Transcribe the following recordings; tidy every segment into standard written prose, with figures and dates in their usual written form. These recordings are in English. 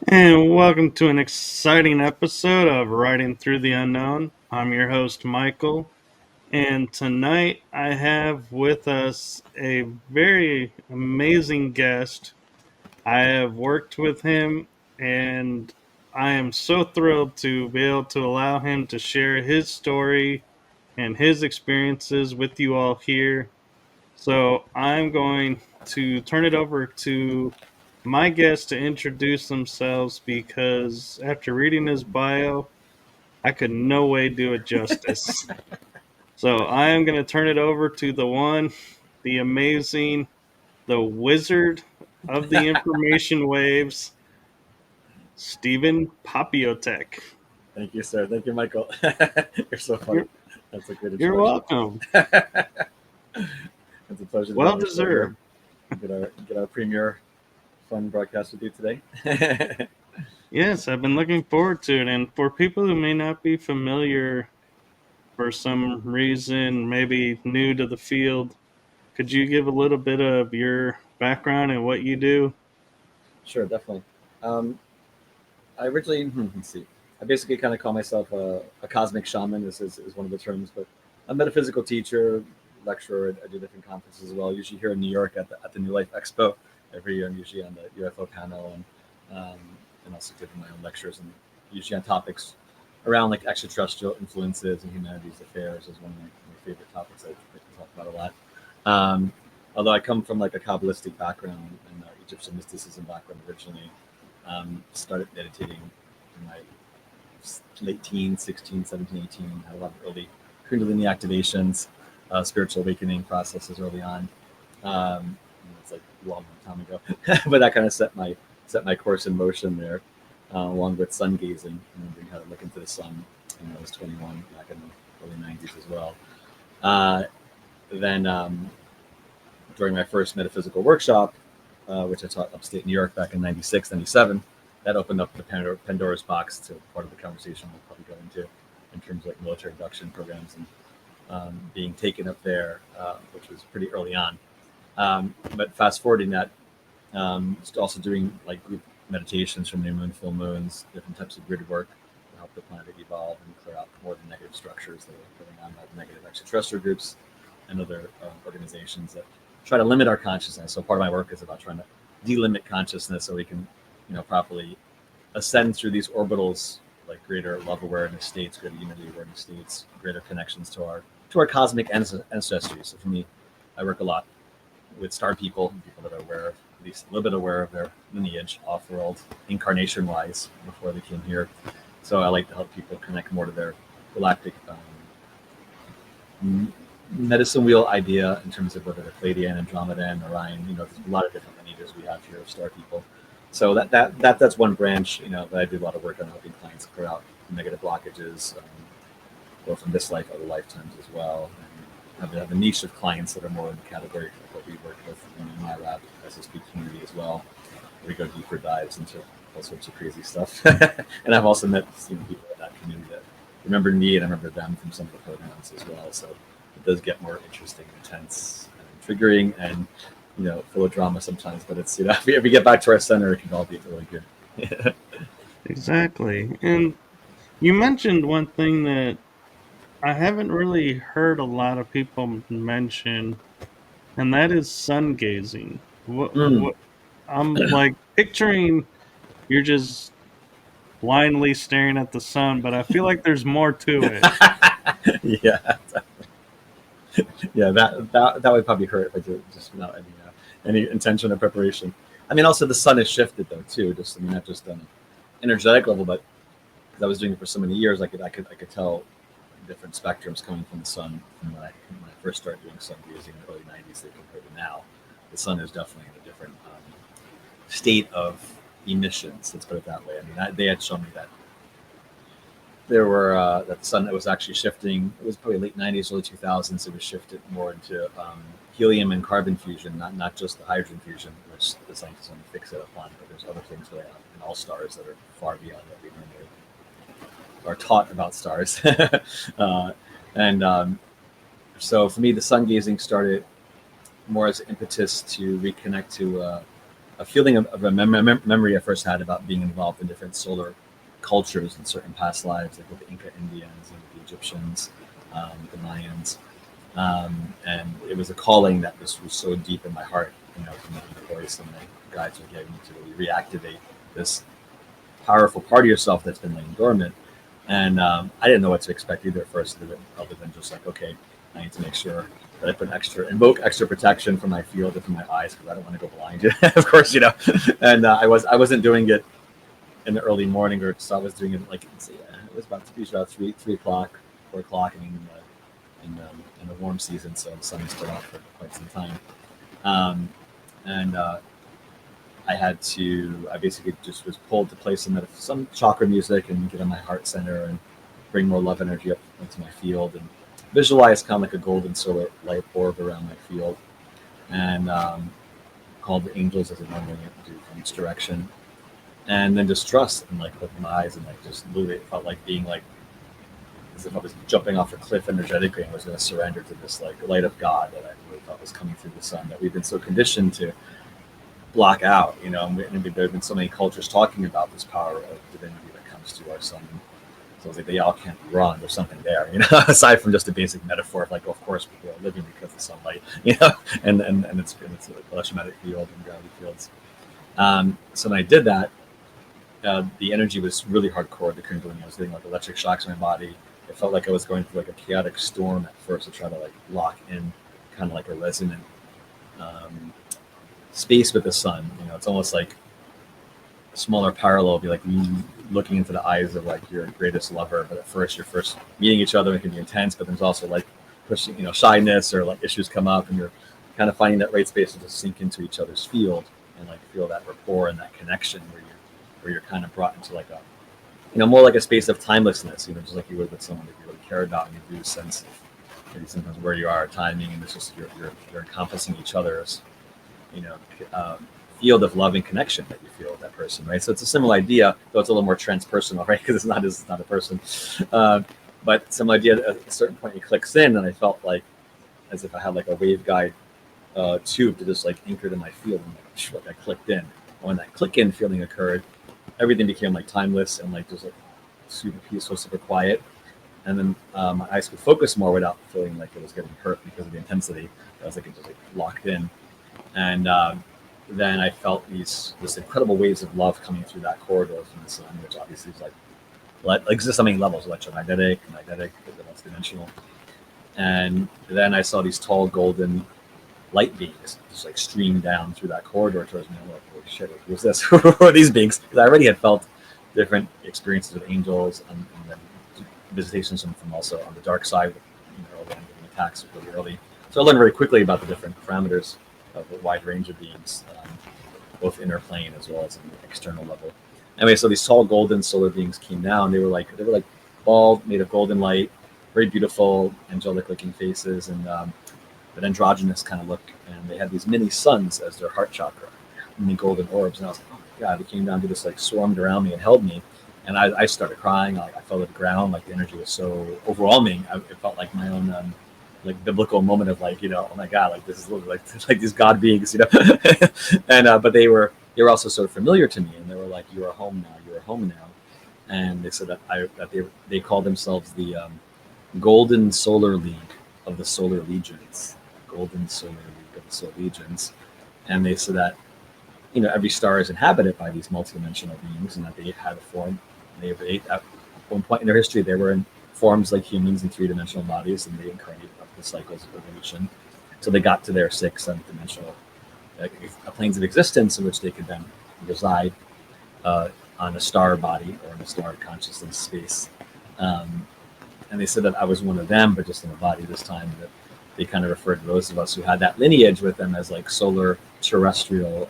And welcome to an exciting episode of Riding Through the Unknown. I'm your host, Michael, and tonight I have with us a very amazing guest. I have worked with him, and I am so thrilled to be able to allow him to share his story and his experiences with you all here. So I'm going to turn it over to my guests to introduce themselves because after reading his bio, I could no way do it justice. So I am going to turn it over to the one, the amazing, the wizard of the information waves, Stephen Popiotek. Thank you, sir. Thank you, Michael. You're so funny. You're, That's a great you're introduction. welcome. It's a pleasure to be Well on the show here. deserved. Get our premier fun broadcast with you today. Yes, I've been looking forward to it. And for people who may not be familiar for some reason, maybe new to the field, could you give a little bit of your background and what you do? Sure, definitely. Um, I originally, let's see, I basically kind of call myself a cosmic shaman. This is one of the terms, but a metaphysical teacher, lecturer. I do different conferences as well. Usually here in New York at the new Life Expo every year. I'm usually on the UFO panel and also giving my own lectures and usually on topics around like extraterrestrial influences and humanities affairs is one of my favorite topics I talk about a lot. Um, Although I come from like a Kabbalistic background and Egyptian mysticism background originally, started meditating in my late teens, 16, 17, 18, had a lot of early Kundalini activations, spiritual awakening processes early on. It's like a long time ago, but that kind of set my course in motion there, along with sun gazing, remembering how to look into the sun when I was 21 back in the early 90s as well. Then during my first metaphysical workshop, which I taught upstate New York back in 96, 97, that opened up the Pandora's box to part of the conversation we'll probably go into in terms of like military induction programs and being taken up there, which was pretty early on. But fast forwarding that, also doing like group meditations from new moon, full moons, different types of grid work to help the planet evolve and clear out more of the negative structures that are going on by the negative extraterrestrial groups and other organizations that try to limit our consciousness. So part of my work is about trying to delimit consciousness so we can, properly ascend through these orbitals, like greater love awareness states, greater unity awareness states, greater connections to our cosmic ancestry. So for me, I work a lot with star people that are aware of, at least a little bit aware of their lineage off-world, incarnation-wise, before they came here. So I like to help people connect more to their galactic medicine wheel idea in terms of whether they're Pleiadian, Andromedan, Orion. There's a lot of different lineages we have here of star people. So that's one branch, that I do a lot of work on helping clients clear out negative blockages, both from this life, other lifetimes as well. And have a niche of clients that are more in the category of what we work with in my lab SSP community as well. We go deeper dives into all sorts of crazy stuff. And I've also met people in that community that remember me and I remember them from some of the programs as well. So it does get more interesting, intense, and triggering, and full of drama sometimes. But it's if we get back to our center, it can all be really good. Exactly. And you mentioned one thing that I haven't really heard a lot of people mention, and that is sun gazing. Mm. What I'm like picturing you're just blindly staring at the sun, but I feel like there's more to it. Yeah, yeah, that would probably hurt if I did just without any intention or preparation. I mean, also the sun has shifted though too. Not just on an energetic level, but because I was doing it for so many years, I could tell different spectrums coming from the sun from when I first started doing sun gazing in the early '90s compared to now. The sun is definitely in a different state of emissions. Let's put it that way. I mean, they had shown me that there were that the sun that was actually shifting. It was probably late '90s, early 2000s. It was shifted more into helium and carbon fusion, not just the hydrogen fusion, which the scientists only fix it upon. But there's other things going on in all stars that are far beyond what we normally are taught about stars. And so for me, the sun gazing started more as an impetus to reconnect to a feeling of a memory I first had about being involved in different solar cultures in certain past lives, like with the Inca Indians and the Egyptians, the Mayans. And it was a calling that was so deep in my heart, from the voice and the guides were giving me to really reactivate this powerful part of yourself that's been laying dormant. And I didn't know what to expect either at first, other than just like, okay, I need to make sure that I invoke extra protection from my field and from my eyes, because I don't want to go blind, of course, And I wasn't doing it in the early morning, or so I was doing it it was about 3 o'clock, 4 o'clock, in the warm season, so the sun is still out for quite some time. I basically just was pulled to play some chakra music and get in my heart center and bring more love energy up into my field and visualize kind of like a golden solar light orb around my field, and call the angels as I normally do from each direction, and then just trust and like open my eyes and like just literally it felt like being like as if I was jumping off a cliff energetically and was going to surrender to this like light of God that I really thought was coming through the sun, that we've been so conditioned to block out, and there have been so many cultures talking about this power of divinity that comes to our sun. So I was like, they all can't be wrong. There's something there, aside from just a basic metaphor of like, of course, people are living because of sunlight, and it's a electromagnetic field and gravity fields. So when I did that, the energy was really hardcore. The Kundalini, I was getting like electric shocks in my body. It felt like I was going through like a chaotic storm at first to try to like lock in kind of like a resonant space with the sun. It's almost like a smaller parallel would be like looking into the eyes of like your greatest lover, but at first you're first meeting each other and it can be intense, but there's also like pushing, shyness or like issues come up, and you're kind of finding that right space to just sink into each other's field and like feel that rapport and that connection where you're kind of brought into like a more like a space of timelessness, just like you would with someone that you really care about, and you do sense maybe sometimes where you are, timing, and it's just you're encompassing each other's field of loving connection that you feel with that person, right? So it's a similar idea, though it's a little more transpersonal, right? Because it's not a person, but some idea. At a certain point, it clicks in, and I felt like as if I had like a waveguide tube to just like anchored in my field, and like I clicked in. And when that click in feeling occurred, everything became like timeless and like just like super peaceful, super quiet. And then my eyes could focus more without feeling like it was getting hurt because of the intensity. I was like, it just like locked in. And then I felt this incredible waves of love coming through that corridor from the sun, which obviously is like exists on many levels: electromagnetic, magnetic, multidimensional. And then I saw these tall golden light beings just like stream down through that corridor towards me. I'm like, holy shit, who's this? Who are these beings? Because I already had felt different experiences with angels and then visitations from also on the dark side, early on, attacks really early. So I learned very quickly about the different parameters of a wide range of beings, both inner plane as well as on the external level. Anyway, so these tall golden solar beings came down. They were like all made of golden light, very beautiful, angelic looking faces, and an androgynous kind of look. And they had these mini suns as their heart chakra, mini golden orbs. And I was like, oh my God, they came down to this, like swarmed around me and held me. And I started crying. I fell to the ground. Like the energy was so overwhelming. It felt like my own like biblical moment of like, oh my God, like this is literally like these God beings, and but they were also so familiar to me, and they were like, you are home now, you are home now. And they said that they called themselves the Golden Solar League of the Solar Legions, Golden Solar League of the Solar Legions. And they said that every star is inhabited by these multidimensional beings, and that they had a form. At one point in their history, they were in forms like humans in three-dimensional bodies, and they incarnated up the cycles of evolution. So they got to their sixth, seventh dimensional planes of existence in which they could then reside on a star body or in a star consciousness space. And they said that I was one of them, but just in a body this time. That they kind of referred to those of us who had that lineage with them as like solar terrestrial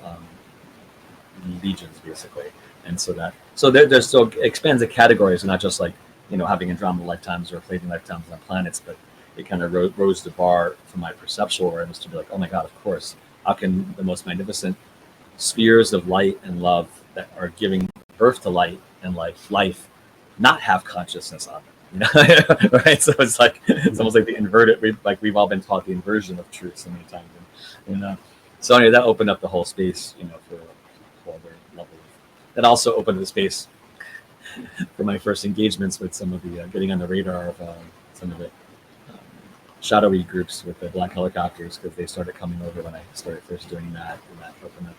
legions, basically. And so there's still expands the categories, not just like having Andromeda lifetimes or Pleiadian lifetimes on planets, but it kind of rose the bar for my perceptual awareness to be like, oh my God, of course, how can the most magnificent spheres of light and love that are giving birth to light and life not have consciousness on them, right? So it's almost like the inverted. We've all been taught the inversion of truth so many times, and so anyway, that opened up the whole space, whole other level. That also opened the space for my first engagements with some of the getting on the radar of some of the shadowy groups with the black helicopters, because they started coming over when I started first doing that, and that opened up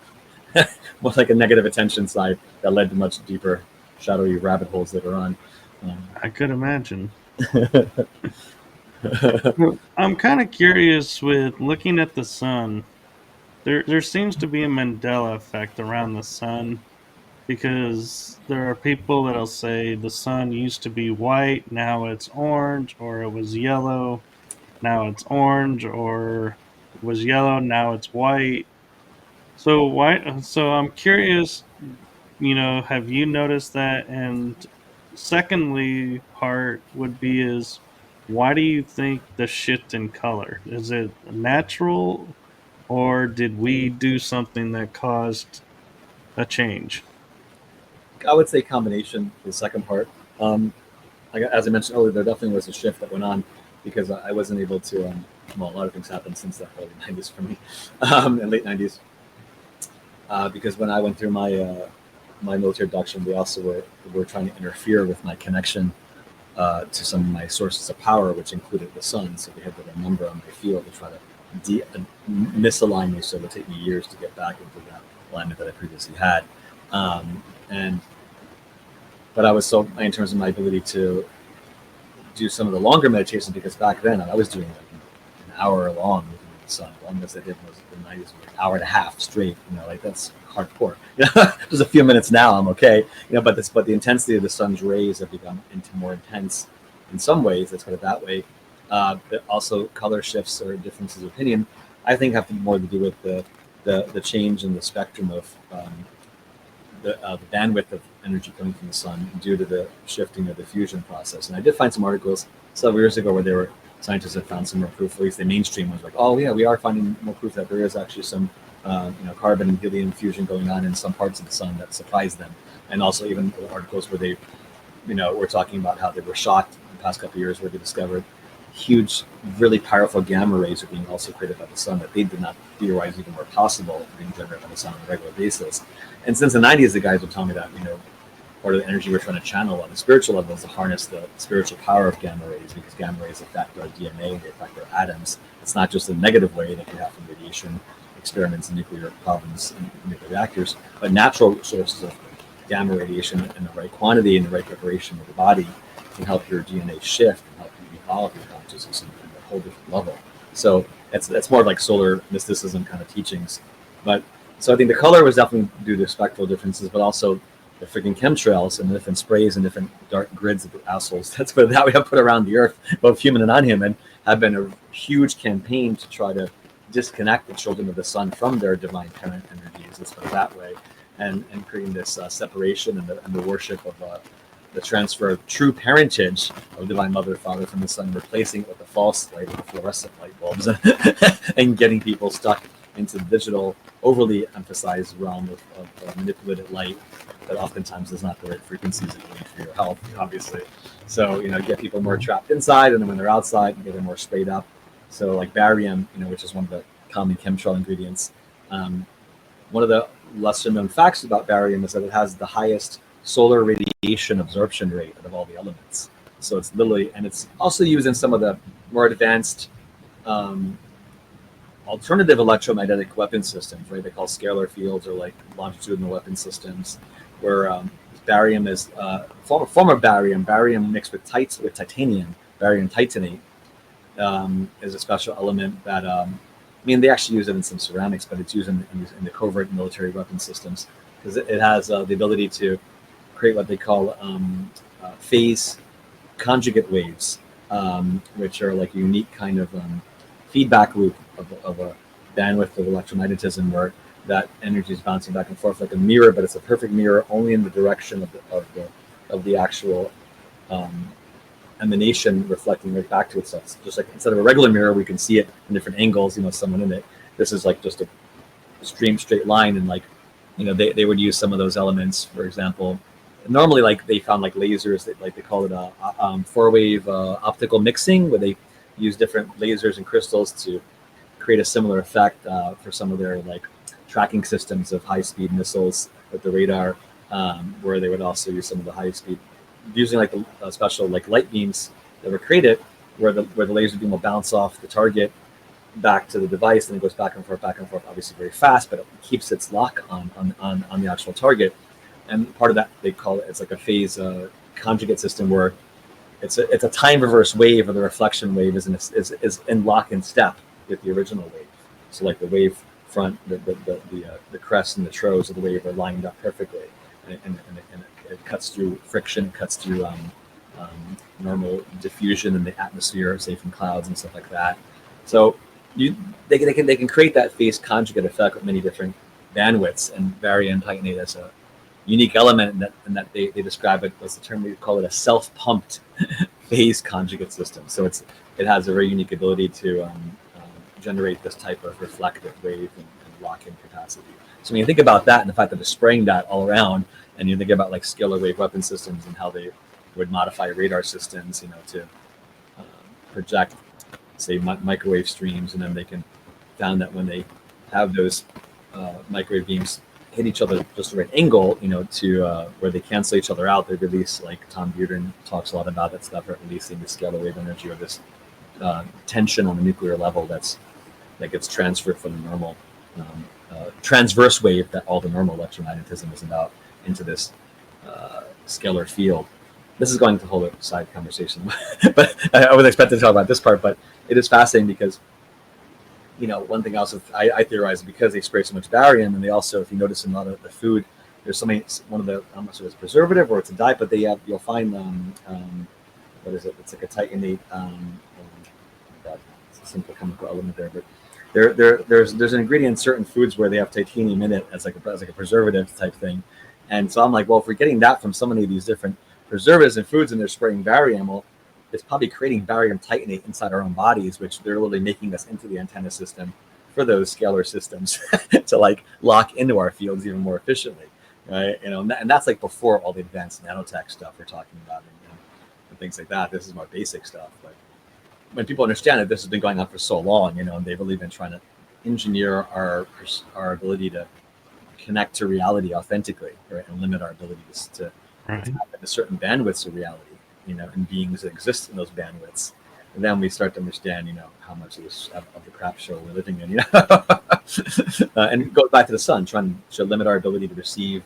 more like a negative attention side that led to much deeper shadowy rabbit holes later on. I could imagine. I'm kind of curious with looking at the sun. There seems to be a Mandela effect around the sun, because there are people that'll say the sun used to be white, now it's orange, or it was yellow, now it's orange, or it was yellow, now it's white. So why? So I'm curious. Have you noticed that? And secondly, part would be is why do you think the shift in color? Is it natural, or did we do something that caused a change? I would say combination, the second part. As I mentioned earlier, there definitely was a shift that went on, because I wasn't able to, well, a lot of things happened since the early 90s for me, and late 90s. Because when I went through my military induction, they also were trying to interfere with my connection to some of my sources of power, which included the sun. So they had to remember on my field to try to misalign me. So it would take me years to get back into that alignment that I previously had. But I was so, in terms of my ability to do some of the longer meditations, because back then I was doing like an hour long looking at the sun. The longest I did was in the 90s, like an hour and a half straight. Like that's hardcore. Just a few minutes now, I'm okay. But the intensity of the sun's rays have become more intense in some ways. Let's put it that way. But also color shifts or differences of opinion, I think, have more to do with the change in the spectrum of the bandwidth of energy coming from the sun due to the shifting of the fusion process. And I did find some articles several years ago where scientists had found some more proof. At least the mainstream was like, oh yeah, we are finding more proof that there is actually some carbon and helium fusion going on in some parts of the sun that surprised them. And also even articles where they were talking about how they were shocked in the past couple of years, where they discovered huge, really powerful gamma rays are being also created by the sun that they did not theorize even were possible being generated by the sun on a regular basis. And since the 90s, the guys were telling me that, part of the energy we're trying to channel on the spiritual level is to harness the spiritual power of gamma rays, because gamma rays affect our DNA, they affect our atoms. It's not just a negative way that you have from radiation experiments and nuclear problems and nuclear reactors, but natural sources of gamma radiation in the right quantity and the right preparation of the body can help your DNA shift and help you evolve your consciousness in a whole different level. So that's more like solar mysticism kind of teachings. But so I think the color was definitely due to spectral differences, but also the freaking chemtrails and the different sprays and different dark grids of the assholes that we have put around the earth, both human and non-human, have been a huge campaign to try to disconnect the children of the sun from their divine parent energies, let's put it that way, and creating this separation and the worship of the transfer of true parentage of divine mother, father from the sun, replacing it with the false light, with the fluorescent light bulbs, and getting people stuck into the digital, overly emphasized realm of manipulated light that oftentimes is not the right frequencies that you need for your health, obviously. So, get people more trapped inside, and then when they're outside, you get them more sprayed up. So like barium, which is one of the common chemtrail ingredients. One of the lesser known facts about barium is that it has the highest solar radiation absorption rate out of all the elements. So it's literally, and it's also used in some of the more advanced alternative electromagnetic weapon systems, right? They call scalar fields or like longitudinal weapon systems, where barium is form of barium mixed with titanium, barium titanate, is a special element that they actually use it in some ceramics, but it's used in the covert military weapon systems, because it has the ability to create what they call phase conjugate waves, which are like a unique kind of feedback loop of a bandwidth of electromagnetism, where that energy is bouncing back and forth like a mirror, but it's a perfect mirror only in the direction of the actual emanation, reflecting right back to itself. Just like instead of a regular mirror, we can see it in different angles, someone in it. This is like just a straight line, and like, they would use some of those elements, for example. Normally, like they found like lasers, they call it a 4-wave optical mixing, where they use different lasers and crystals to create a similar effect for some of their like tracking systems of high-speed missiles with the radar, where they would also use some of the high speed, using like the special like light beams that were created, where the laser beam will bounce off the target back to the device, and it goes back and forth, obviously very fast, but it keeps its lock on the actual target. And part of that, they call it, it's like a phase conjugate system, where it's a time reverse wave, or the reflection wave is in lock and step with the original wave. So like the wave front, the crest and the trows of the wave are lined up perfectly, and it cuts through friction, it cuts through normal diffusion in the atmosphere, say from clouds and stuff like that. So they can create that phase conjugate effect with many different bandwidths, and vary and tighten as a unique element, in that they describe it, what's the term, we call it a self-pumped phase conjugate system. So it has a very unique ability to generate this type of reflective wave and lock-in capacity. So when you think about that, and the fact that it's spraying that all around, and you think about like scalar wave weapon systems and how they would modify radar systems, to project, say, microwave streams, and then they can found that when they have those microwave beams hit each other just the right angle, to where they cancel each other out, they release, like Tom Bearden talks a lot about that stuff, releasing the scalar wave energy, or this tension on the nuclear level that gets transferred from the normal transverse wave that all the normal electromagnetism is about into this scalar field. This is going to hold a side conversation, but I was expecting to talk about this part. But it is fascinating because, one thing else I theorize, because they spray so much barium, and they also, if you notice in a lot of the food, there's one of the, I'm not sure if it's preservative or it's a dye, but you'll find what is it? It's like a titanate. It's a simple chemical element there, but there's an ingredient in certain foods where they have titanium in it as like a preservative type thing. And so I'm like, well, if we're getting that from so many of these different preservatives and foods, and they're spraying barium, well, it's probably creating barium titanate inside our own bodies, which they're literally making us into the antenna system for those scalar systems to like lock into our fields even more efficiently, right? And that's like before all the advanced nanotech stuff we're talking about, and things like that. This is more basic stuff, but when people understand that this has been going on for so long, and they've really been trying to engineer our ability to connect to reality authentically, right, and limit our ability to tap into certain bandwidths of reality, and beings that exist in those bandwidths. And then we start to understand, how much of the crap show we're living in, and it goes back to the sun, trying to limit our ability to receive,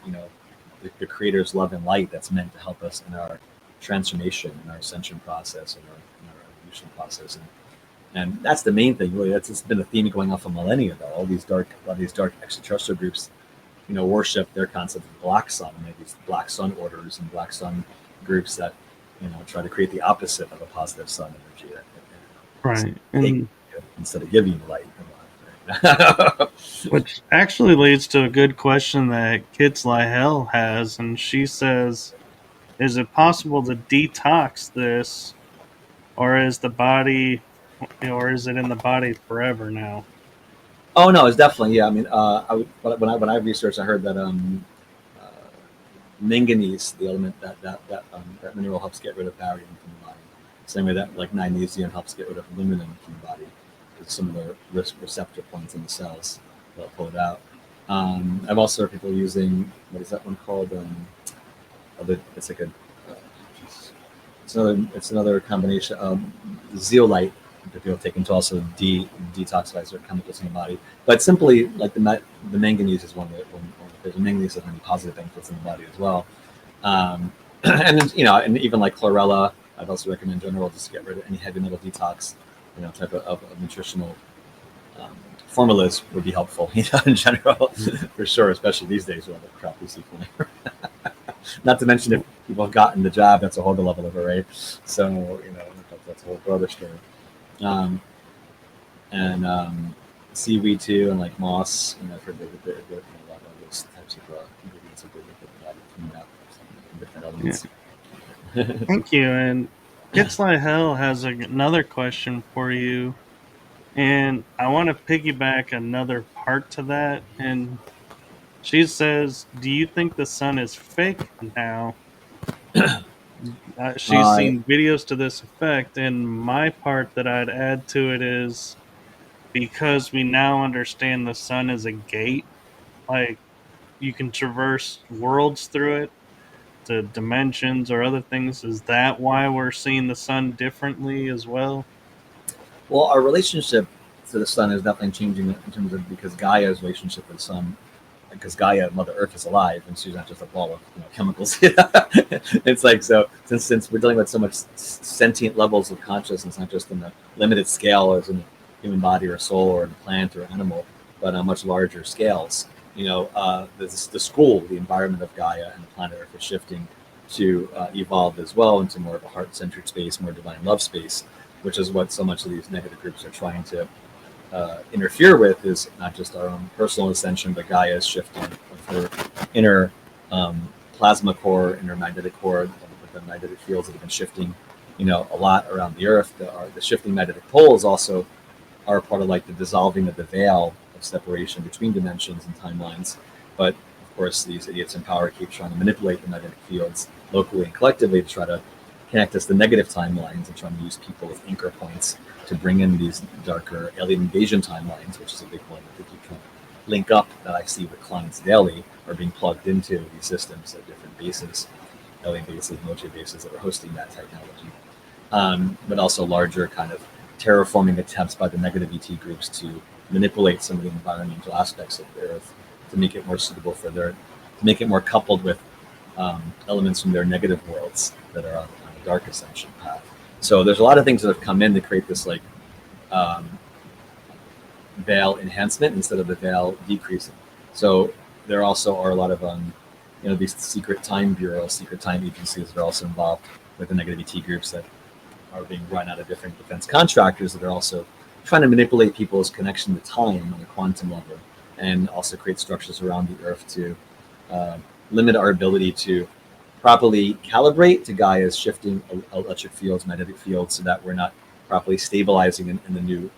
the Creator's love and light that's meant to help us in our transformation, in our ascension process, and our evolution process. And that's the main thing, really. It's been a theme going on for millennia, though. All these dark extraterrestrial groups, worship their concept of black sun, and these black sun orders and black sun groups that, try to create the opposite of a positive sun energy. Right. And instead of giving you light. Which actually leads to a good question that Kitsley Hell has, and she says, is it possible to detox this, or is it in the body forever now? Oh no, it's definitely, yeah. I mean, when I researched, I heard that manganese, the element that mineral, helps get rid of barium from the body. Same way that like magnesium helps get rid of aluminum from the body. It's similar receptor points in the cells that pull it out. I've also heard people using, what is that one called? It's like it's another combination of zeolite that people take to also detoxify certain chemicals in the body. But simply, like the manganese is one of the manganese has many positive benefits in the body as well. And then, and even like chlorella, I'd also recommend in general, just to get rid of any heavy metal detox, type of nutritional formulas would be helpful, in general, for sure, especially these days with all the crap we see from Not to mention, if people have gotten the job, that's a whole other level of array. So, that's a whole other story. And seaweed too, and like moss, for the a lot of those types of ingredients are good with the body cleaning up different elements. Yeah. Thank you. And Kitsley Hell has another question for you, and I want to piggyback another part to that. And she says, do you think the sun is fake now? She's seen videos to this effect, and my part that I'd add to it is, because we now understand the sun is a gate, like you can traverse worlds through it, to dimensions or other things. Is that why we're seeing the sun differently as well? Well, our relationship to the sun is definitely changing in terms of, because Gaia's relationship with the sun, because Gaia, Mother Earth, is alive, and she's not just a ball of chemicals. It's like, so since we're dealing with so much sentient levels of consciousness, not just in the limited scale as in the human body or soul or in a plant or animal, but on much larger scales. The school, the environment of Gaia and the planet Earth is shifting to evolve as well into more of a heart-centered space, more divine love space, which is what so much of these negative groups are trying to interfere with, is not just our own personal ascension, but Gaia's shifting of her inner plasma core, inner magnetic core, with the magnetic fields that have been shifting, a lot around the Earth. The shifting magnetic poles also are part of like the dissolving of the veil of separation between dimensions and timelines. But of course, these idiots in power keep trying to manipulate the magnetic fields locally and collectively to try to connect us to negative timelines, and trying to use people as anchor points to bring in these darker alien invasion timelines, which is a big one that they keep trying to link up, that I see with clients daily, are being plugged into these systems at different bases, alien bases, moche bases that are hosting that technology. But also larger kind of terraforming attempts by the negative ET groups to manipulate some of the environmental aspects of the Earth to make it more suitable for to make it more coupled with elements from their negative worlds that are on a dark ascension path. So there's a lot of things that have come in to create this like veil enhancement instead of the veil decreasing. So there also are a lot of these secret time bureaus, secret time agencies that are also involved with the negative ET groups that are being run out of different defense contractors that are also trying to manipulate people's connection to time on a quantum level, and also create structures around the Earth to limit our ability to properly calibrate to Gaia's shifting electric fields, magnetic fields, so that we're not properly stabilizing in the new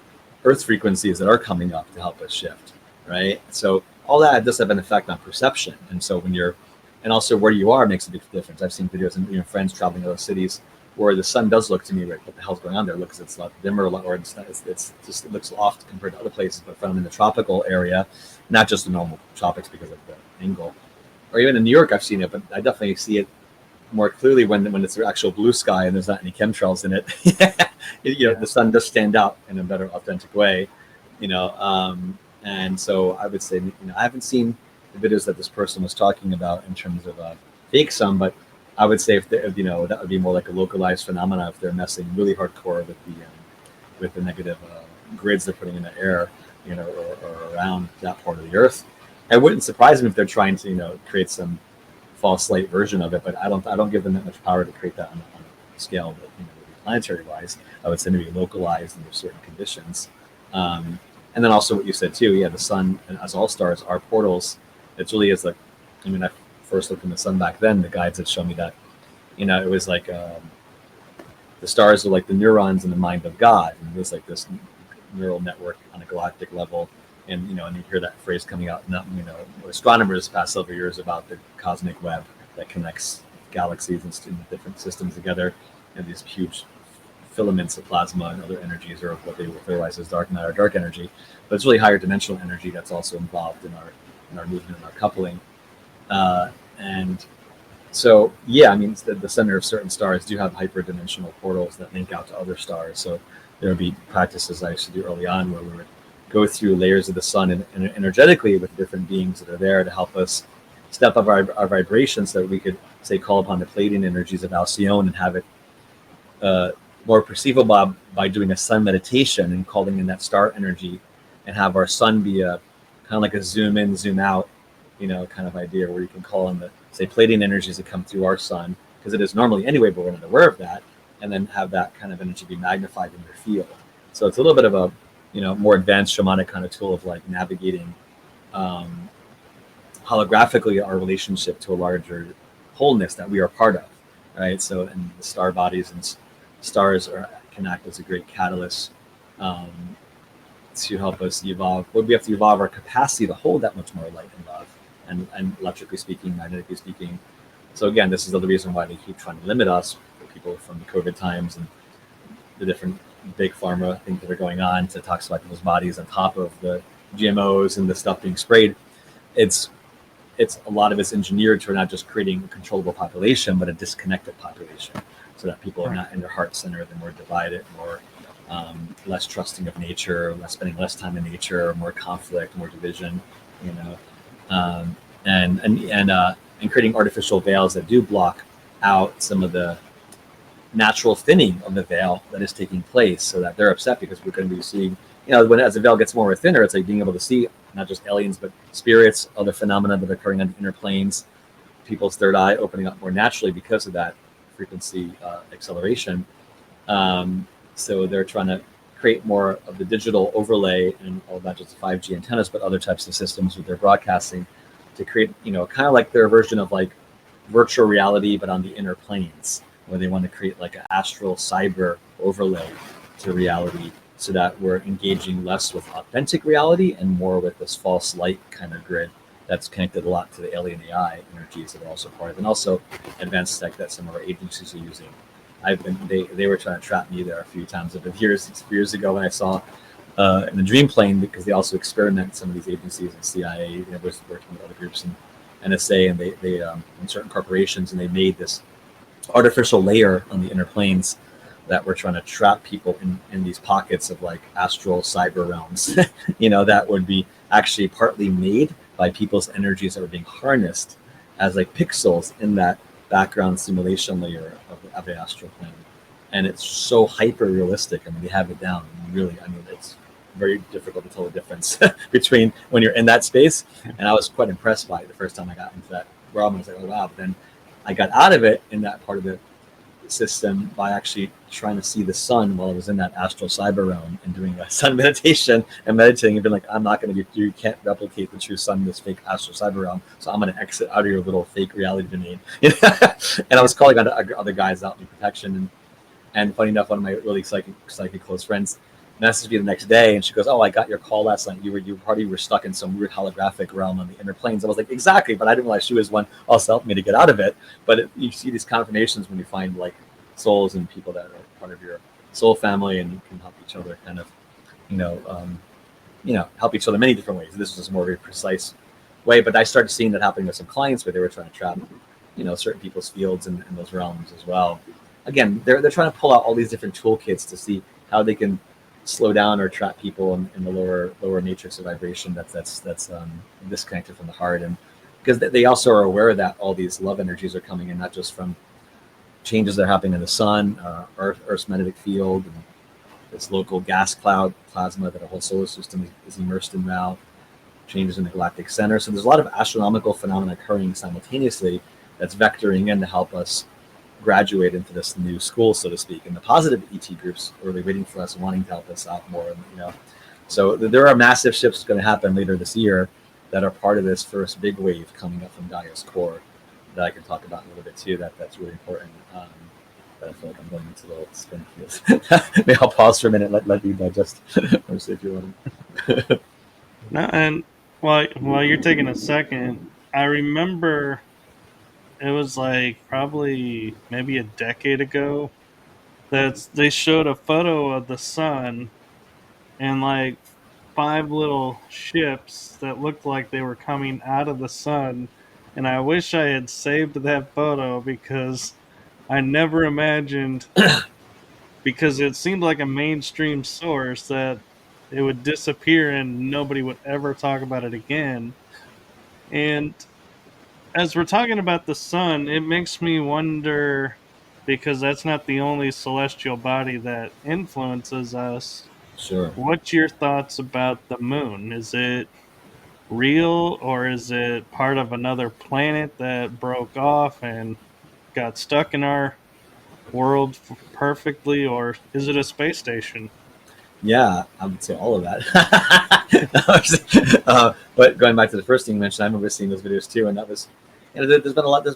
Earth frequencies that are coming up to help us shift, right? So all that does have an effect on perception. And so and also where you are makes a big difference. I've seen videos and friends traveling to those cities where the sun does look to me like, what the hell's going on there? Look, because it's a lot dimmer, or it's just, it looks off compared to other places. But if I'm in the tropical area, not just the normal tropics because of the angle, or even in New York, I've seen it, but I definitely see it more clearly when it's the actual blue sky and there's not any chemtrails in it. The sun does stand out in a better, authentic way. And so I would say, I haven't seen the videos that this person was talking about in terms of fake sun, but I would say if that would be more like a localized phenomena if they're messing really hardcore with the negative grids they're putting in the air, or around that part of the Earth. It wouldn't surprise me if they're trying to create some false light version of it, but I don't give them that much power to create that on a scale that planetary wise. I would say maybe localized under certain conditions. And then also what you said too, the sun, and as all stars are portals. It really is like, I first looked in the sun back then, the guides had shown me that, it was like the stars are like the neurons in the mind of God, and it was like this neural network on a galactic level. And and you hear that phrase coming out, astronomers past several years about the cosmic web that connects galaxies and different systems together, and these huge filaments of plasma and other energies, or what they realize as dark matter, dark energy. But it's really higher dimensional energy that's also involved in our movement and our coupling. And so, the center of certain stars do have hyperdimensional portals that link out to other stars. So there would be practices I used to do early on where we would go through layers of the sun and energetically with different beings that are there to help us step up our vibrations, so that we could, say, call upon the Pleiadian energies of Alcyone and have it more perceivable by doing a sun meditation and calling in that star energy, and have our sun be a kind of like a zoom in, zoom out, kind of idea where you can call in the, say, Pleiadian energies that come through our sun, because it is normally anyway, but we're not aware of that, and then have that kind of energy be magnified in your field. So it's a little bit of a more advanced shamanic kind of tool of like navigating holographically our relationship to a larger wholeness that we are part of, right? So, and the star bodies and stars can act as a great catalyst to help us evolve. But we have to evolve our capacity to hold that much more light and love, and electrically speaking, magnetically speaking. So again, this is the reason why they keep trying to limit us, for people from the COVID times and the different big pharma things that are going on to toxify people's bodies on top of the GMOs and the stuff being sprayed. It's it's a lot of it's engineered to not just creating a controllable population, but a disconnected population, so that people are not in their heart center, they're more divided, more less trusting of nature, spending less time in nature, more conflict, more division, you know, and creating artificial veils that do block out some of the natural thinning of the veil that is taking place, so that they're upset because we're going to be seeing, as the veil gets more thinner, it's like being able to see not just aliens, but spirits, other phenomena that are occurring on the inner planes, people's third eye opening up more naturally because of that frequency acceleration. So they're trying to create more of the digital overlay and all not just 5G antennas, but other types of systems with their broadcasting to create, kind of like their version of like virtual reality, but on the inner planes, where they want to create like an astral cyber overlay to reality, so that we're engaging less with authentic reality and more with this false light kind of grid that's connected a lot to the alien AI energies that are also part of it, and also advanced tech that some of our agencies are using. They were trying to trap me there a few times. I've been years ago when I saw in the Dream Plane, because they also experiment some of these agencies and CIA, was working with other groups and NSA, and they in certain corporations, and they made this artificial layer on the inner planes that we're trying to trap people in these pockets of like astral cyber realms, that would be actually partly made by people's energies that are being harnessed as like pixels in that background simulation layer of the astral plane. And it's so hyper realistic. I mean, they have it down. Really, it's very difficult to tell the difference between when you're in that space. And I was quite impressed by it the first time I got into that realm. I was like, oh wow. But then I got out of it in that part of the system by actually trying to see the sun while I was in that astral cyber realm and doing a sun meditation and meditating and being like, I'm not going to you can't replicate the true sun in this fake astral cyber realm, so I'm going to exit out of your little fake reality domain. And I was calling on other guys out in protection, and funny enough, one of my really psychic close friends messaged me the next day, and she goes, oh, I got your call last night. You probably were stuck in some weird holographic realm on the inner planes. I was like, exactly, but I didn't realize she was one also helped me to get out of it. But you see these confirmations when you find like souls and people that are part of your soul family, and you can help each other kind of, help each other many different ways. This was more of a precise way, but I started seeing that happening with some clients where they were trying to trap, certain people's fields in those realms as well. Again, they're trying to pull out all these different toolkits to see how they can slow down or trap people in the lower matrix of vibration that's disconnected from the heart. And because they also are aware that all these love energies are coming in, not just from changes that are happening in the sun, Earth's magnetic field, and this local gas cloud plasma that our whole solar system is immersed in now, changes in the galactic center. So there's a lot of astronomical phenomena occurring simultaneously that's vectoring in to help us graduate into this new school, so to speak. And the positive ET groups are really waiting for us, wanting to help us out more. So there are massive shifts going to happen later this year that are part of this first big wave coming up from Gaia's core that I can talk about in a little bit too. That's really important. But I feel like I'm going into a little spin field. Maybe I'll pause for a minute, let you digest, or see if you want. No, and while you're taking a second, I remember it was like probably maybe a decade ago that they showed a photo of the sun and like 5 little ships that looked like they were coming out of the sun. And I wish I had saved that photo because I never imagined, because it seemed like a mainstream source, that it would disappear and nobody would ever talk about it again. And as we're talking about the sun, it makes me wonder, because that's not the only celestial body that influences us. Sure. What's your thoughts about the moon? Is it real, or is it part of another planet that broke off and got stuck in our world perfectly, or is it a space station? Yeah, I would say all of that. But going back to the first thing you mentioned, I remember seeing those videos too, and that was, there's been a lot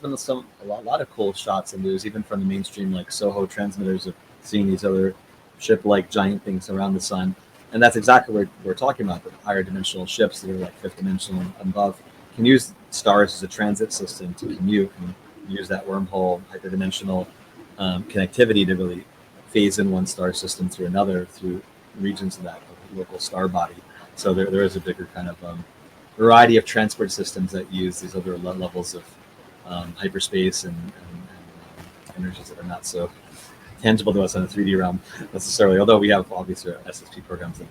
of cool shots and news, even from the mainstream like Soho transmitters, of seeing these other ship-like giant things around the sun, and that's exactly what we're talking about. The higher dimensional ships that are like fifth dimensional and above can use stars as a transit system to commute and use that wormhole hyperdimensional connectivity to really phase in one star system through another through regions of that local star body. So there is a bigger kind of variety of transport systems that use these other levels of hyperspace and energies that are not so tangible to us in the 3D realm necessarily. Although we have obviously SSP programs that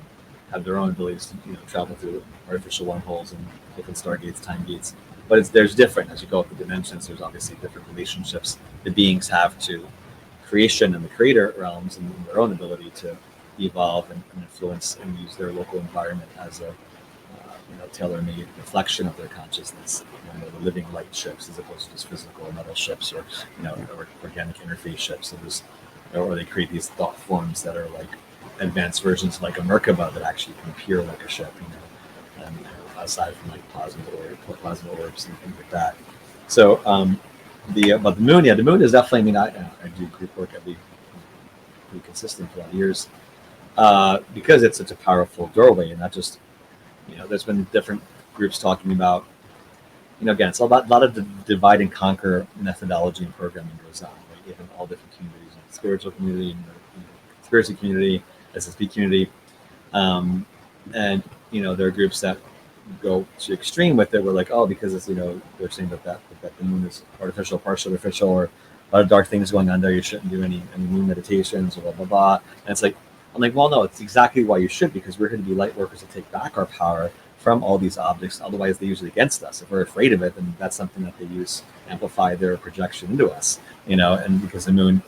have their own abilities to travel through artificial wormholes and different stargates, time gates. But there's different as you go up the dimensions. There's obviously different relationships the beings have to creation and the creator realms and their own ability to evolve and influence and use their local environment as a tailor-made reflection of their consciousness. The living light ships as opposed to just physical metal ships or or organic interface ships. Or they create these thought forms that are like advanced versions like a Merkaba that actually can appear like a ship, and aside from like plasma orbs and things like that. So but the moon, the moon is definitely. I do group work. I've been pretty consistent for a lot of years because it's such a powerful doorway, and not just there's been different groups talking about again it's a lot of the divide and conquer methodology and programming goes on, right? Even all different communities, the spiritual community, and the conspiracy community, SSP community, and there are groups that go to extreme with it. We're like, oh, because it's they're saying that the moon is artificial, partially artificial, or a lot of dark things going on there. You shouldn't do any moon meditations or blah blah blah. And it's like, I'm like, well, no, it's exactly why you should, because we're going to be light workers to take back our power from all these objects. Otherwise, they use it against us. If we're afraid of it, then that's something that they use to amplify their projection into us. And because the moon,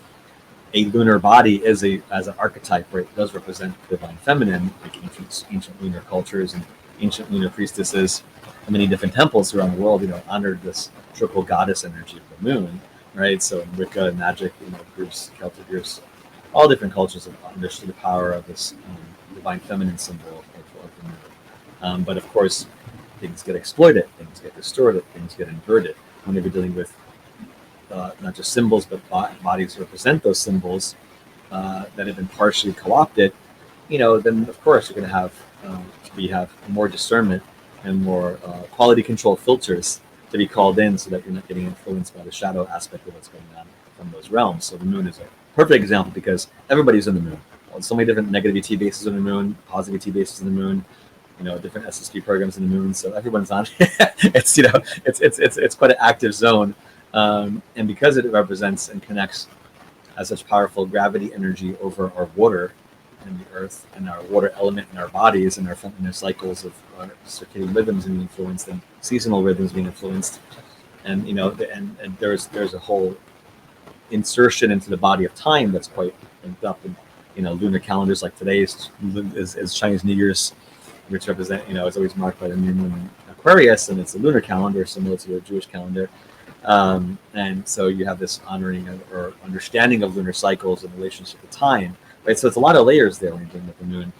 a lunar body as an archetype, right, it does represent the divine feminine, like ancient lunar cultures and ancient lunar priestesses and many different temples around the world, honored this triple goddess energy of the moon, right? So in Wicca, magic, groups, Celtic groups, all different cultures have understood the power of this divine feminine symbol of the moon. But of course, things get exploited, things get distorted, things get inverted. Whenever you're dealing with not just symbols, but bodies that represent those symbols that have been partially co-opted, then of course you're going to have more discernment and more quality control filters to be called in, so that you're not getting influenced by the shadow aspect of what's going on from those realms. So the moon is a perfect example because everybody's in the moon. So many different negativity bases on the moon, positivity bases on the moon, different SSP programs in the moon. So everyone's on. It's quite an active zone. And because it represents and connects as such powerful gravity energy over our water and the earth and our water element in our bodies and our cycles of our circadian rhythms being influenced and seasonal rhythms being influenced, and and there's a whole insertion into the body of time that's quite linked up in lunar calendars. Like today is Chinese New Year's, which represent it's always marked by the new moon in Aquarius, and it's a lunar calendar similar to a Jewish calendar. And so you have this honoring or understanding of lunar cycles in relationship to time, right? So it's a lot of layers there when you're dealing with the moon,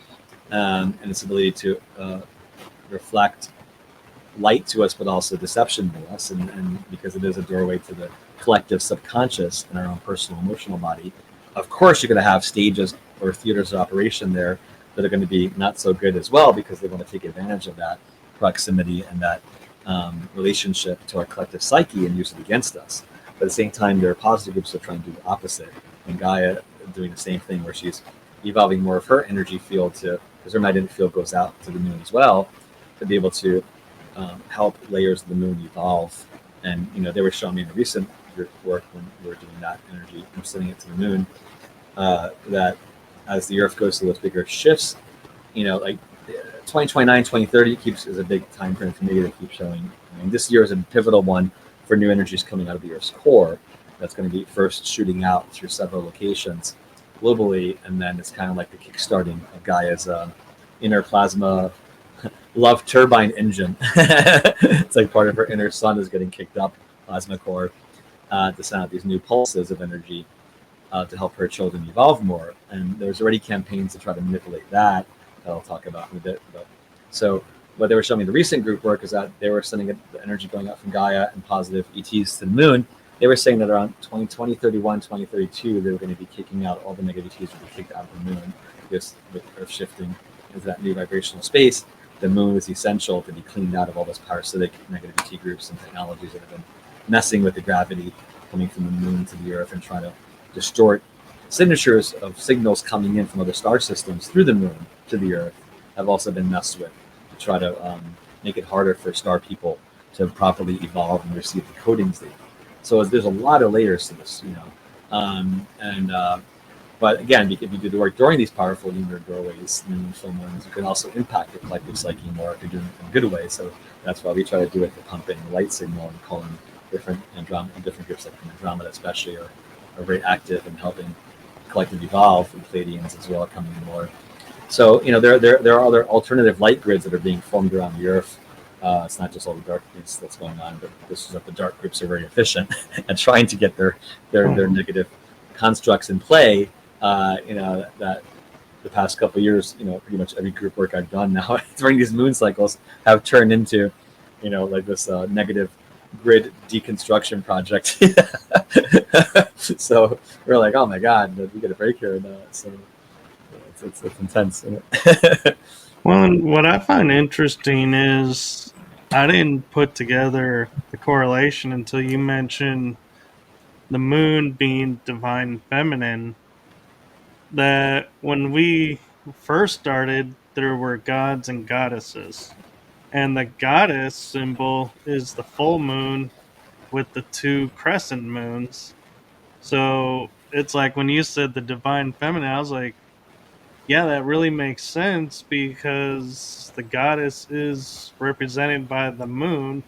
and its ability to reflect light to us, but also deception to us, and because it is a doorway to the collective subconscious in our own personal emotional body. Of course, you're going to have stages or theaters of operation there that are going to be not so good as well, because they want to take advantage of that proximity and that relationship to our collective psyche and use it against us. But at the same time, there are positive groups that are trying to do the opposite. And Gaia doing the same thing, where she's evolving more of her energy field because her magnetic field goes out to the moon as well, to be able to help layers of the moon evolve. And they were showing me in a recent group work when we were doing that energy and sending it to the moon, that as the Earth goes through those bigger shifts, like 2029, 2030 is a big time frame for me to keep showing. This year is a pivotal one for new energies coming out of the Earth's core. That's going to be first shooting out through several locations globally, and then it's kind of like the kickstarting of Gaia's inner plasma love turbine engine. It's like part of her inner sun is getting kicked up, plasma core, to send out these new pulses of energy to help her children evolve more. And there's already campaigns to try to manipulate that I'll talk about in a bit. But so what they were showing me the recent group work is that they were sending the energy going out from Gaia and positive ETs to the moon. They were saying that around 2031, 2032, they were going to be kicking out all the negative ETs would be kicked out of the moon. Just with Earth shifting into that new vibrational space, the moon is essential to be cleaned out of all those parasitic negative ET groups and technologies that have been messing with the gravity coming from the moon to the Earth and trying to distort signatures of signals coming in from other star systems through the moon to the Earth have also been messed with to try to make it harder for star people to properly evolve and receive the codings they need. So there's a lot of layers to this, but again, if you do the work during these powerful lunar doorways, lunar full moons, you can also impact the collective psyche more if you're doing it in a good way. So that's why we try to do it, the pumping light signal and calling different different groups like Andromeda especially are very active in helping collective evolve, and Pleiadians as well are coming in more. So there are other alternative light grids that are being formed around the Earth. It's not just all the dark grids that's going on, but this is that the dark groups are very efficient at trying to get their negative constructs in play. That the past couple of years, pretty much every group work I've done now during these moon cycles have turned into, like this negative grid deconstruction project. So we're like, oh my God, we get a break here. So it's intense. Isn't it? Well, and what I find interesting is I didn't put together the correlation until you mentioned the moon being divine feminine. That when we first started, there were gods and goddesses. And the goddess symbol is the full moon with the two crescent moons. So it's like when you said the divine feminine, I was like, yeah, that really makes sense because the goddess is represented by the moon.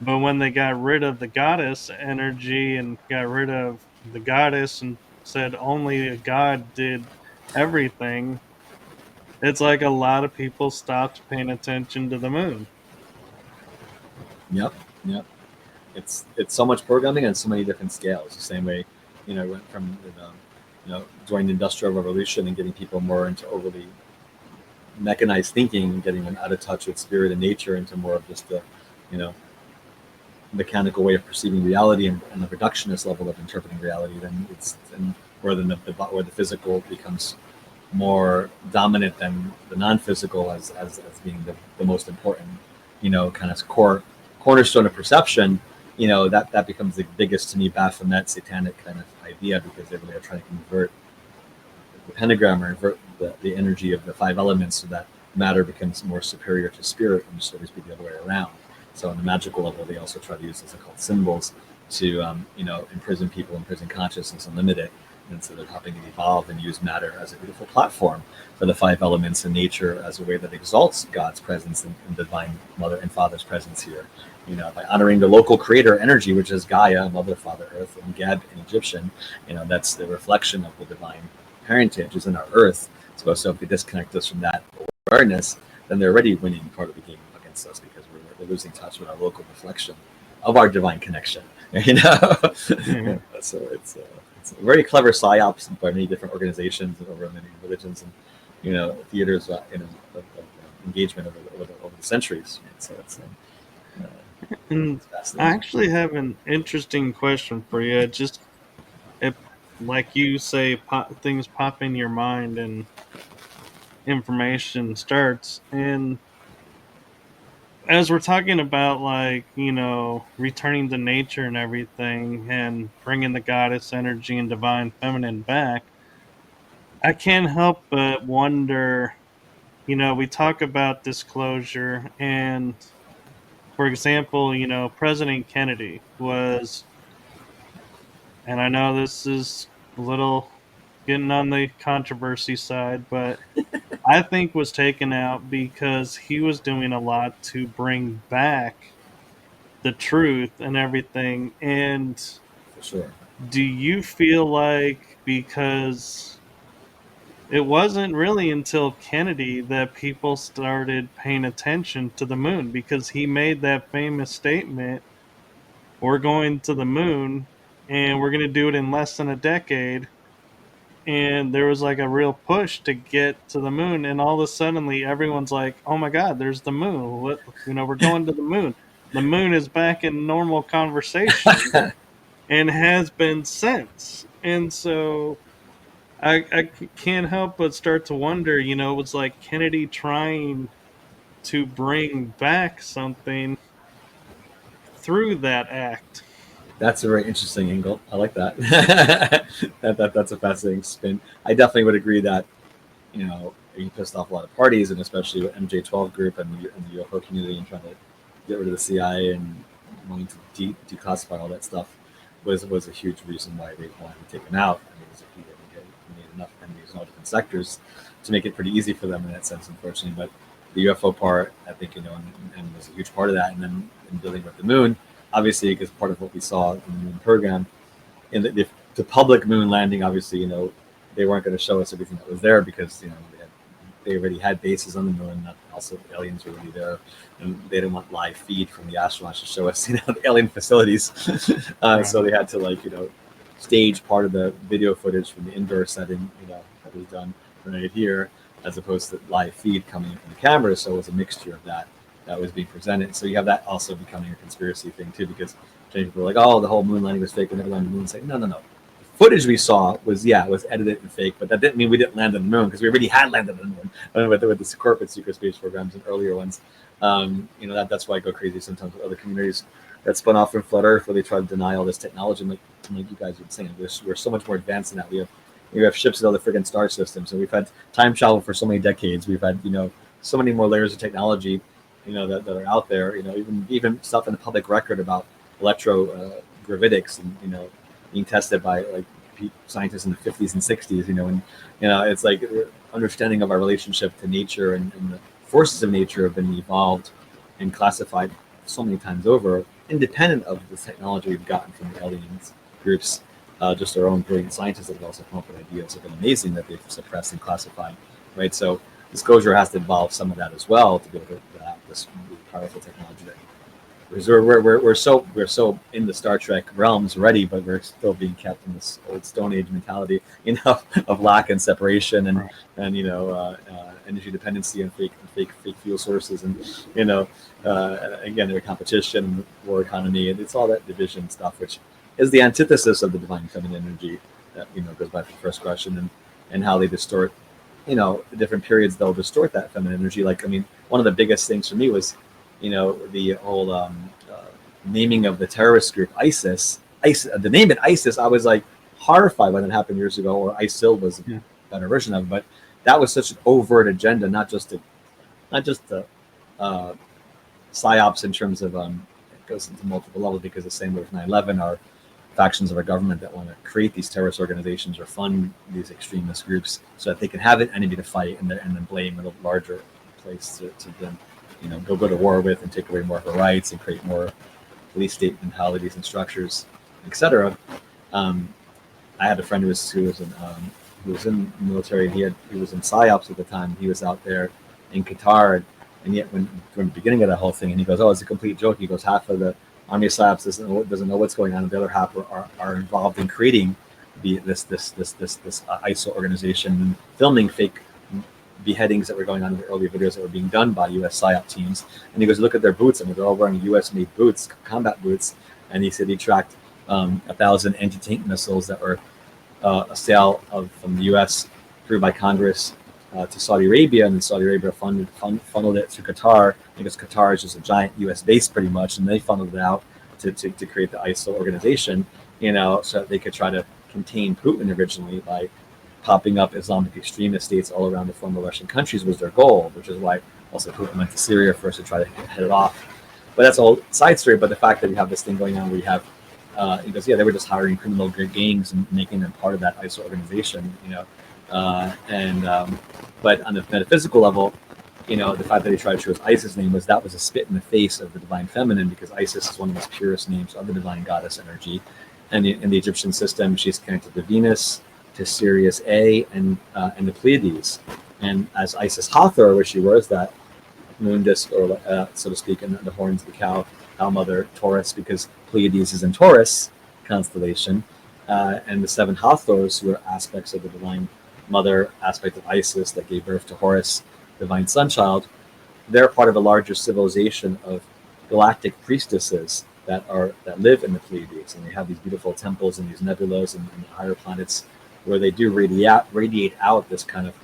But when they got rid of the goddess energy and got rid of the goddess and said only a god did everything, it's like a lot of people stopped paying attention to the moon. Yep. It's so much programming on so many different scales. The same way, went from during the Industrial Revolution and getting people more into overly mechanized thinking and getting them out of touch with spirit and nature into more of just the mechanical way of perceiving reality and the reductionist level of interpreting reality. Then where the physical becomes more dominant than the non-physical as being the most important, kind of cornerstone of perception. That becomes the biggest, to me, Baphomet satanic kind of idea, because they really are trying to convert the pentagram or invert the energy of the five elements so that matter becomes more superior to spirit, and should always be the other way around. So on the magical level, they also try to use these occult symbols to imprison people, imprison consciousness, and limit it. And so they're helping it evolve and use matter as a beautiful platform for the five elements and nature as a way that exalts God's presence and divine Mother and Father's presence here. By honoring the local creator energy, which is Gaia, Mother, Father, Earth, and Geb in Egyptian. That's the reflection of the divine parentage is in our Earth. So if we disconnect us from that awareness, then they're already winning part of the game against us, because we're losing touch with our local reflection of our divine connection. Mm-hmm. So it's a very clever psyops by many different organizations and over many religions and theaters of engagement over the centuries. So it's and I actually have an interesting question for you. Like you say, things pop in your mind and information starts. And as we're talking about, returning to nature and everything and bringing the goddess energy and divine feminine back, I can't help but wonder, we talk about disclosure, and for example, President Kennedy was, and I know this is a little getting on the controversy side, but I think was taken out because he was doing a lot to bring back the truth and everything. And for sure. do you feel like, because it wasn't really until Kennedy that people started paying attention to the moon, because he made that famous statement, we're going to the moon and we're going to do it in less than a decade. And there was like a real push to get to the moon, and all of a sudden everyone's like, oh my God, there's the moon. We're going to the moon. The moon is back in normal conversation and has been since. And so I can't help but start to wonder, it was like Kennedy trying to bring back something through that act. That's a very interesting angle. I like that. That's a fascinating spin. I definitely would agree that he pissed off a lot of parties, and especially with MJ12 group and the UFO community, and trying to get rid of the CIA and wanting to declassify all that stuff was a huge reason why they wanted to take him out. I mean, he made enough enemies in all different sectors to make it pretty easy for them in that sense, unfortunately. But the UFO part, I think, and was a huge part of that. And then in dealing with the moon, obviously, because part of what we saw in the moon program, in the public moon landing, obviously, they weren't going to show us everything that was there because, they already had bases on the moon. Also, the aliens were already there, and they didn't want live feed from the astronauts to show us, the alien facilities. Right. So they had to stage part of the video footage from the indoor setting, that was done right here, as opposed to live feed coming in from the camera. So it was a mixture of that was being presented. So you have that also becoming a conspiracy thing too, because people were like, "Oh, the whole moon landing was fake. We never landed on the moon." It's like, no. Footage we saw was edited and fake, but that didn't mean we didn't land on the moon, because we already had landed on the moon with the corporate secret space programs and earlier ones. That's why I go crazy sometimes with other communities that spun off from Flat Earth, where they try to deny all this technology. Like you guys were saying, we're so much more advanced than that. We have ships in all the freaking star systems, and we've had time travel for so many decades. We've had so many more layers of technology that are out there. Even stuff in the public record about electrogravitics and being tested by scientists in the 50s and 60s, and it's like understanding of our relationship to nature and the forces of nature have been evolved and classified so many times over, independent of the technology we've gotten from the aliens groups. Just our own brilliant scientists that have also come up with ideas have been amazing that they've suppressed and classified, right? So disclosure has to involve some of that as well to be able to have this really powerful technology that we're so in the Star Trek realms already, but we're still being kept in this old Stone Age mentality, of lack and separation and energy dependency and fake fuel sources, and again, their competition, war economy, and it's all that division stuff, which is the antithesis of the divine feminine energy. That goes back to the first question, and how they distort, the different periods they'll distort that feminine energy. One of the biggest things for me was the whole naming of the terrorist group ISIS. The name it ISIS, I was like horrified when it happened years ago, or ISIL was a better version of it. But that was such an overt agenda, not just the psyops in terms of it goes into multiple levels, because the same way with 9/11 are factions of our government that want to create these terrorist organizations or fund these extremist groups so that they can have an enemy to fight and then blame a larger place to then go to war with and take away more of our rights and create more police state mentalities and structures, etc. I had a friend who was in the military, and he was in psyops at the time. He was out there in Qatar, and yet from the beginning of that whole thing, and he goes, "Oh, it's a complete joke." He goes, "Half of the Army of psyops doesn't know what's going on, and the other half are involved in creating this ISIL organization and filming fake beheadings that were going on in the earlier videos that were being done by U.S. PSYOP teams." And he goes, "Look at their boots. I mean, they're all wearing U.S.-made boots, combat boots." And he said he tracked 1,000 anti-tank missiles that were a sale from the U.S. through by Congress to Saudi Arabia, and then Saudi Arabia funneled it through Qatar, because Qatar is just a giant U.S. base pretty much, and they funneled it out to create the ISIL organization, so that they could try to contain Putin originally by popping up Islamic extremist states all around the former Russian countries was their goal, which is why also Putin went to Syria first to try to head it off. But that's a whole side story. But the fact that you have this thing going on where you have, he goes, they were just hiring criminal gangs and making them part of that ISIL organization, but on the metaphysical level, the fact that he tried to choose ISIS name was a spit in the face of the divine feminine, because Isis is one of the most purest names of the divine goddess energy. And in the Egyptian system, she's connected to Venus, to Sirius A, and the Pleiades. And as Isis Hathor, where she wears that moon disk, or so to speak, and the horns of the cow mother, Taurus, because Pleiades is in Taurus constellation, and the 7 Hathors, who are aspects of the divine mother, aspect of Isis that gave birth to Horus, divine sun child, they're part of a larger civilization of galactic priestesses that live in the Pleiades, and they have these beautiful temples and these nebulas and higher planets where they do radiate out this kind of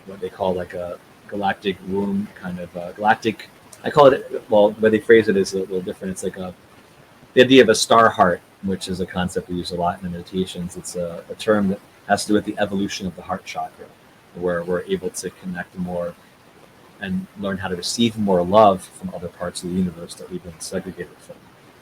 what they call like a galactic womb, kind of galactic. I call it, well, the way they phrase it is a little different. It's like the idea of a star heart, which is a concept we use a lot in the meditations. It's a term that has to do with the evolution of the heart chakra. where we're able to connect more and learn how to receive more love from other parts of the universe that we've been segregated from.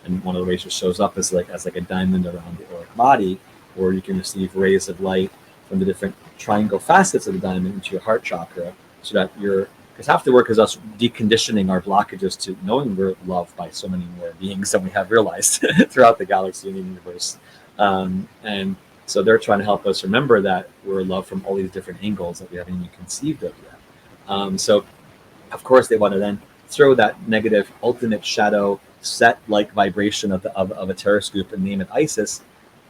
And one of the ways it shows up is like as like a diamond around the auric body, where you can receive rays of light from the different triangle facets of the diamond into your heart chakra, so that you're, because half the work is us deconditioning our blockages to knowing we're loved by so many more beings than we have realized throughout the galaxy and the universe. And so they're trying to help us remember that we're loved from all these different angles that we haven't even conceived of yet. So of course they want to then throw that negative ultimate shadow set like vibration of a terrorist group and name it ISIS.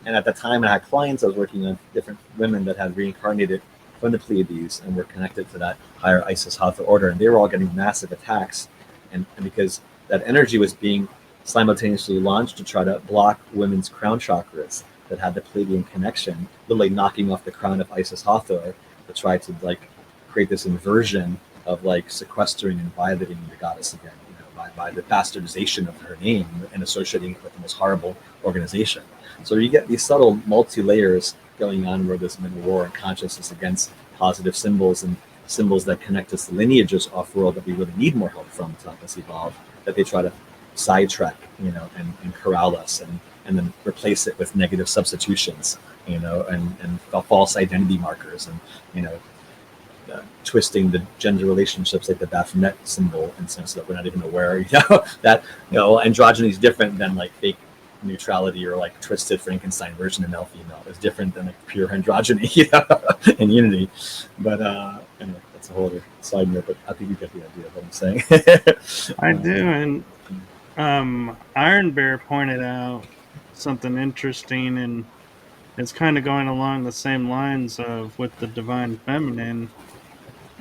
And at the time I had clients, I was working on different women that had reincarnated from the Pleiades and were connected to that higher Isis Hatha order, and they were all getting massive attacks, and because that energy was being simultaneously launched to try to block women's crown chakras that had the Pleiadian connection, literally knocking off the crown of Isis Hathor to try to like create this inversion of like sequestering and violating the goddess again, you know, by the bastardization of her name and associating it with the most horrible organization. So you get these subtle multi-layers going on where there's been a war and consciousness against positive symbols and symbols that connect us to lineages off-world that we really need more help from to help us evolve, that they try to sidetrack, you know, and corral us and then replace it with negative substitutions, you know, and false identity markers, and, you know, twisting the gender relationships like the Baphomet symbol in the sense that we're not even aware, you know, that, you know, androgyny is different than like fake neutrality or like twisted Frankenstein version of male female is different than like pure androgyny, you know, and unity. But anyway, that's a whole other side note, but I think you get the idea of what I'm saying. I do. And Iron Bear pointed out something interesting, and it's kind of going along the same lines of with the divine feminine,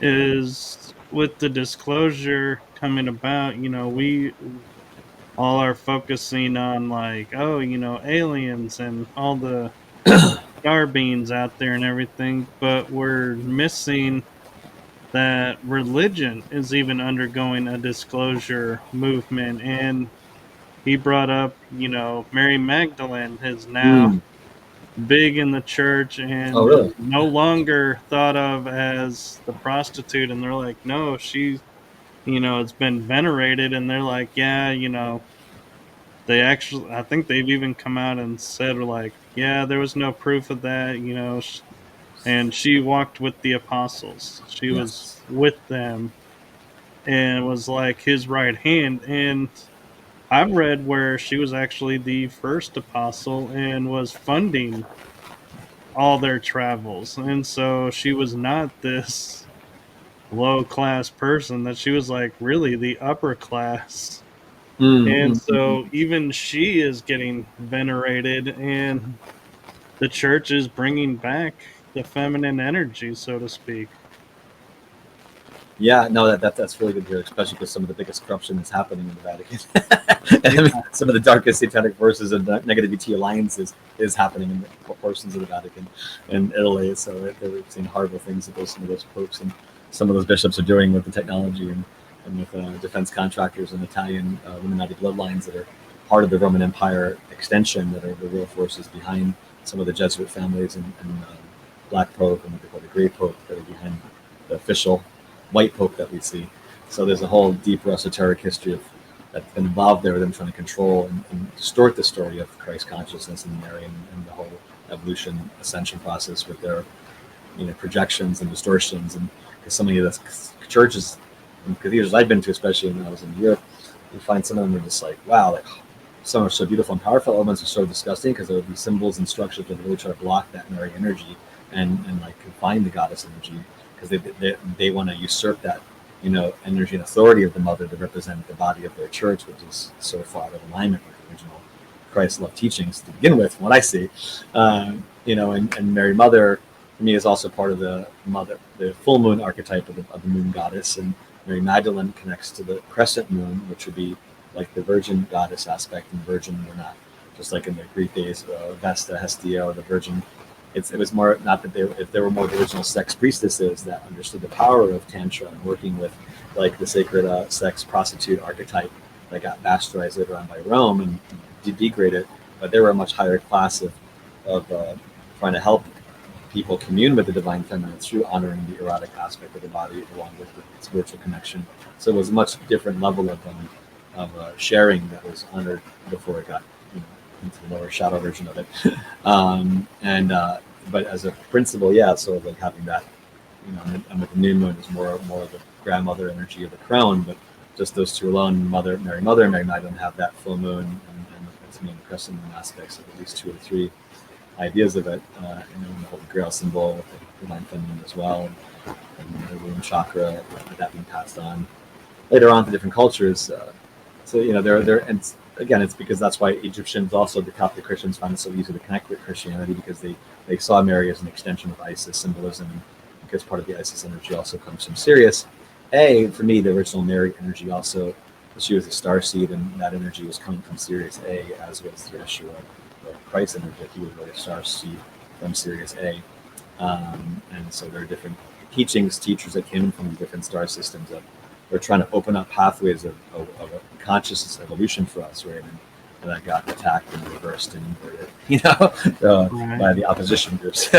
is with the disclosure coming about, you know, we all are focusing on like, oh, you know, aliens and all the star beings out there and everything, but we're missing that religion is even undergoing a disclosure movement. And he brought up, you know, Mary Magdalene is now big in the church Oh, and really? no longer thought of as the prostitute. And they're like, no, she, you know, it's been venerated. And they're like, yeah, you know, they actually, I think they've even come out and said, like, yeah, there was no proof of that, you know, and she walked with the apostles. She was Yes. with them and was like his right hand. And I've read where she was actually the first apostle and was funding all their travels. And so she was not this low class person, that she was like really the upper class. And so even she is getting venerated, and the church is bringing back the feminine energy, so to speak. Yeah, no, that's really good to hear, especially because some of the biggest corruption is happening in the Vatican. And I mean, some of the darkest satanic forces and negativity alliances is happening in the portions of the Vatican and Italy. So they're seeing horrible things that some of those popes and some of those bishops are doing with the technology and with defense contractors and Italian Illuminati bloodlines that are part of the Roman Empire extension, that are the real forces behind some of the Jesuit families and Black Pope and what they call the Grey Pope, that are behind the official white pope that we see. So there's a whole deeper esoteric history of that's been involved there with them trying to control and distort the story of Christ consciousness and Mary and the whole evolution ascension process with their, you know, projections and distortions. And because so many of the churches and cathedrals I've been to, especially when I was in Europe, you find some of them are just like, wow, like some are so beautiful and powerful, other ones are so disgusting because there would be symbols and structures that really try to block that Mary energy and like confine the goddess energy, because they want to usurp that, you know, energy and authority of the mother to represent the body of their church, which is so far out of alignment with the original Christ love teachings to begin with, from what I see. You know, and Mary Mother for me is also part of the mother, the full moon archetype of the moon goddess, and Mary Magdalene connects to the crescent moon, which would be like the virgin goddess aspect, and virgin we're not, just like in the Greek days, Vesta, Hestia, or the virgin. It was more, not that if there were more original sex priestesses that understood the power of Tantra and working with like the sacred sex prostitute archetype that got bastardized later on by Rome and degraded, but they were a much higher class of trying to help people commune with the divine feminine through honoring the erotic aspect of the body along with the spiritual connection. So it was a much different level of sharing that was honored before it got, into the lower shadow version of it. But as a principle, yeah, so like having that, and with the new moon is more of the grandmother energy of the crown, but just those two alone, Mary Mother, and Mary Magdalene, have that full moon and to me the crescent moon aspects of at least 2 or 3 ideas of it, and the Holy Grail symbol with the divine feminine as well, and the womb chakra, that being passed on later on to different cultures. So there, and again, it's because that's why Egyptians, also the Coptic Christians, found it so easy to connect with Christianity, because they saw Mary as an extension of Isis symbolism, and because part of the Isis energy also comes from Sirius. For me, the original Mary energy also, she was a star seed, and that energy was coming from Sirius A, as was the Yeshua, the Christ energy. He was really a star seed from Sirius A. And so there are different teachers that came from different star systems that were trying to open up pathways of a consciousness evolution for us, right? And that got attacked and reversed and inverted, Right. by the opposition groups.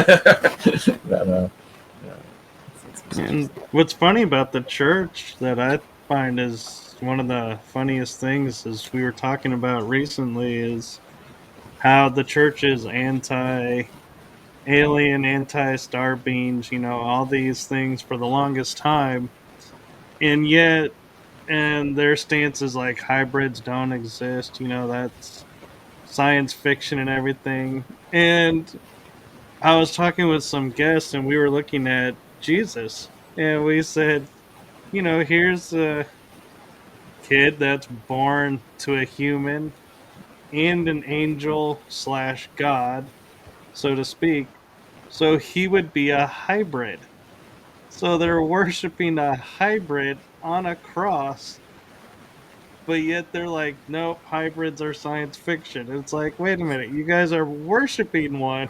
And what's funny about the church that I find is one of the funniest things, as we were talking about recently, is how the church is anti-alien, anti-star beings, all these things for the longest time. And yet, and their stance is like hybrids don't exist, that's science fiction and everything. And I was talking with some guests, and we were looking at Jesus, and we said, here's a kid that's born to a human and an angel / God, so to speak. So he would be a hybrid. So they're worshiping a hybrid on a cross, but yet they're like, nope, hybrids are science fiction. It's like, wait a minute, you guys are worshiping one.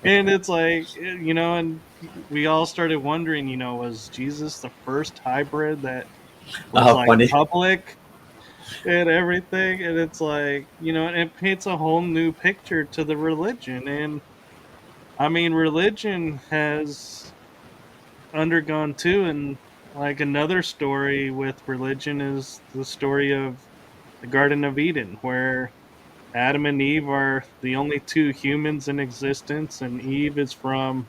And it's like, and we all started wondering, was Jesus the first hybrid that was like Funny. public and everything? And it's like, and it paints a whole new picture to the religion. And I mean, religion has undergone too, and like another story with religion is the story of the Garden of Eden, where Adam and Eve are the only 2 humans in existence, and Eve is from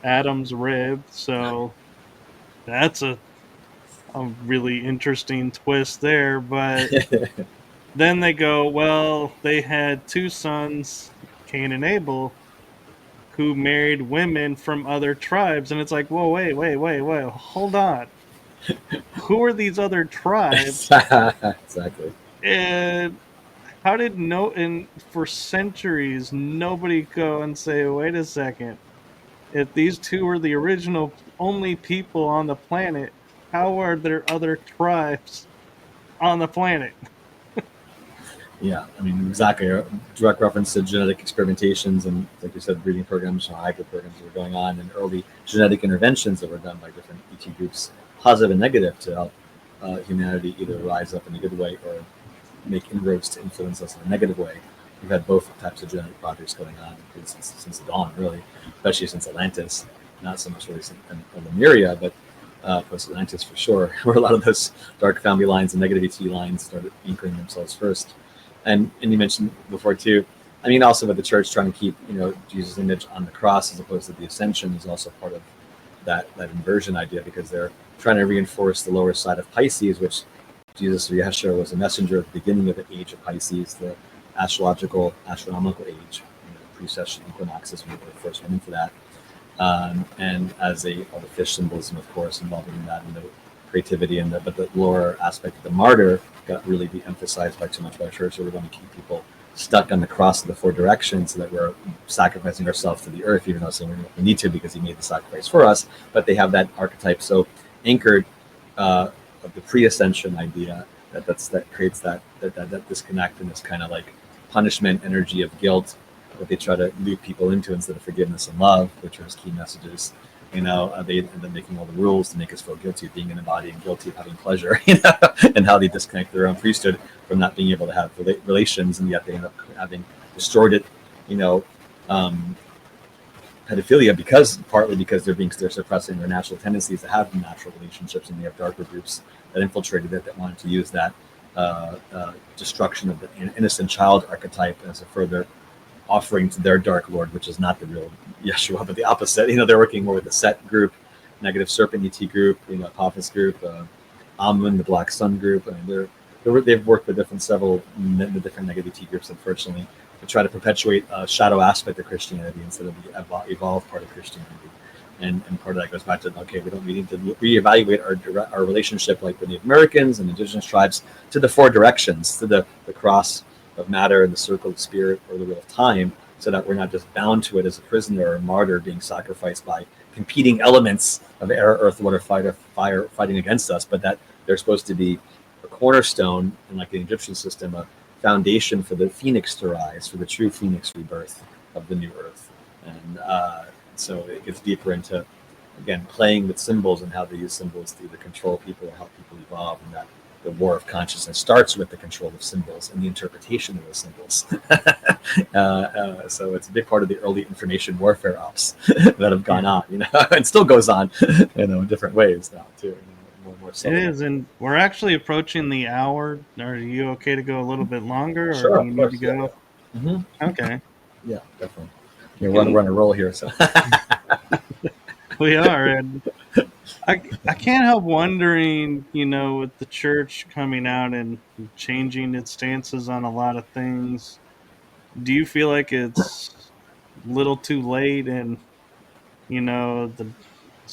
Adam's rib. So that's a really interesting twist there. But then they go, well, they had 2 sons, Cain and Abel, who married women from other tribes. And it's like, whoa, wait, hold on. Who are these other tribes? Exactly. And how did and for centuries nobody go and say, wait a second, if these 2 were the original only people on the planet, how are there other tribes on the planet? Yeah, I mean, exactly. A direct reference to genetic experimentations and, like you said, breeding programs, hybrid programs that were going on, and early genetic interventions that were done by different ET groups, positive and negative, to help humanity either rise up in a good way or make inroads to influence us in a negative way. We've had both types of genetic projects going on since the dawn, really, especially since Atlantis. Not so much really since Lemuria, but post-Atlantis for sure, where a lot of those dark family lines and negative ET lines started anchoring themselves first. And you mentioned before too, I mean, also with the church trying to keep, Jesus' image on the cross as opposed to the ascension is also part of that inversion idea, because they're trying to reinforce the lower side of Pisces, which Jesus or Yeshua was a messenger at the beginning of the age of Pisces, the astronomical age, precession equinoxes when we were the first one into that. And as all the fish symbolism, of course, involving that and the creativity but the lower aspect of the martyr got really de-emphasized by too much by the church. So we're going to keep people stuck on the cross of the 4 directions, so that we're sacrificing ourselves to the earth, even though we need to, because he made the sacrifice for us. But they have that archetype so anchored of the pre-ascension idea that creates that disconnect and this kind of like punishment energy of guilt that they try to loop people into instead of forgiveness and love, which are his key messages. They end up making all the rules to make us feel guilty of being in a body and guilty of having pleasure, and how they disconnect their own priesthood from not being able to have relations, and yet they end up having distorted, pedophilia partly because they're suppressing their natural tendencies to have natural relationships, and they have darker groups that infiltrated it that wanted to use that destruction of the innocent child archetype as a further offering to their dark lord, which is not the real Yeshua, but the opposite. They're working more with the Set group, Negative Serpent ET group, Apophis group, Amun, the Black Sun group. I mean, they've worked with several different negative ET groups, unfortunately, to try to perpetuate a shadow aspect of Christianity instead of the evolved part of Christianity. And part of that goes back to, we need to reevaluate our relationship, like the Native Americans and indigenous tribes, to the four directions, to the cross of matter and the circle of spirit, or the wheel of time, so that we're not just bound to it as a prisoner or a martyr being sacrificed by competing elements of air, earth, water, fire fighting against us, but that they're supposed to be a cornerstone, and like the Egyptian system, a foundation for the phoenix to rise, for the true phoenix rebirth of the new earth. And so it gets deeper into, again, playing with symbols and how they use symbols to either control people or help people evolve, and that the war of consciousness starts with the control of symbols and the interpretation of those symbols. So it's a big part of the early information warfare ops that have gone on, and still goes on, in different ways now too. More it is, and we're actually approaching the hour. Are you okay to go a little bit longer, or sure, do you need to go? Yeah. Mm-hmm. Okay. Yeah, definitely. We're on a roll here, so. We are, and I can't help wondering, with the church coming out and changing its stances on a lot of things, do you feel like it's a little too late, and the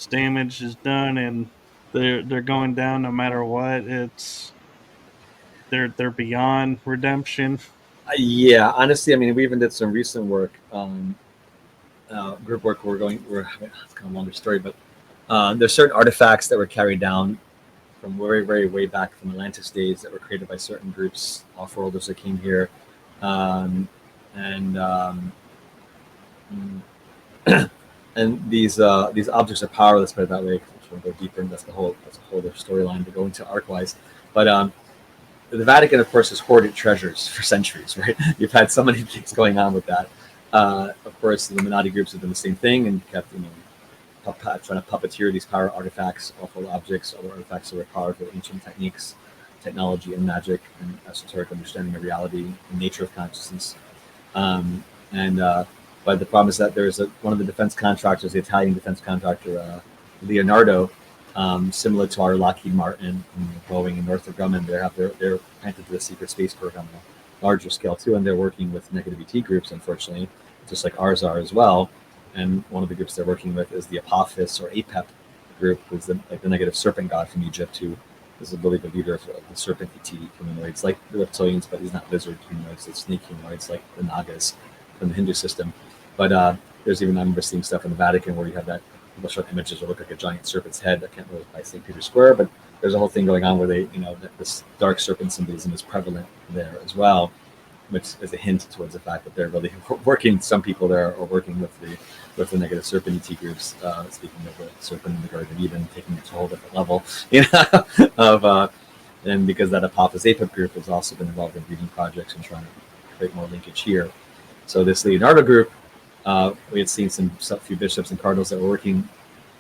damage is done, and they're going down no matter what? They're beyond redemption. Yeah, honestly, I mean, we even did some recent work, group work. It's kind of a longer story, but there's certain artifacts that were carried down from very, very way back from Atlantis days that were created by certain groups, off-worlders that came here, and and these objects are powerless, put it that way. Which we'll go deeper, and that's a whole other storyline to go into arc-wise. But the Vatican, of course, has hoarded treasures for centuries, right? You've had so many things going on with that. Of course, the Illuminati groups have done the same thing and kept, trying to puppeteer these power artifacts, awful objects, other artifacts that were powerful ancient techniques, technology, and magic, and esoteric understanding of reality and nature of consciousness. But the problem is that there's one of the defense contractors, the Italian defense contractor, Leonardo, similar to our Lockheed Martin and Boeing and Northrop Grumman. They're connected to the secret space program on a larger scale too, and they're working with negative ET groups, unfortunately, just like ours are as well. And one of the groups they're working with is the Apophis or APEP group, who's the negative serpent god from Egypt, who is, I believe, the leader of the serpent ET humanoids, like the reptilians, but he's not lizard humanoids, it's snake humanoids, like the Nagas from the Hindu system. But there's even, I remember seeing stuff in the Vatican where you have that, people show images that look like a giant serpent's head. I can't remember by St. Peter's Square, but there's a whole thing going on where they, this dark serpent symbolism is prevalent there as well, which is a hint towards the fact that they're really working. Some people there are working with the negative serpent ET groups. Speaking of the serpent in the Garden of Eden, taking it to a whole different level, and because that Apophis APEP group has also been involved in breeding projects and trying to create more linkage here. So this Leonardo group, we had seen a few bishops and cardinals that were working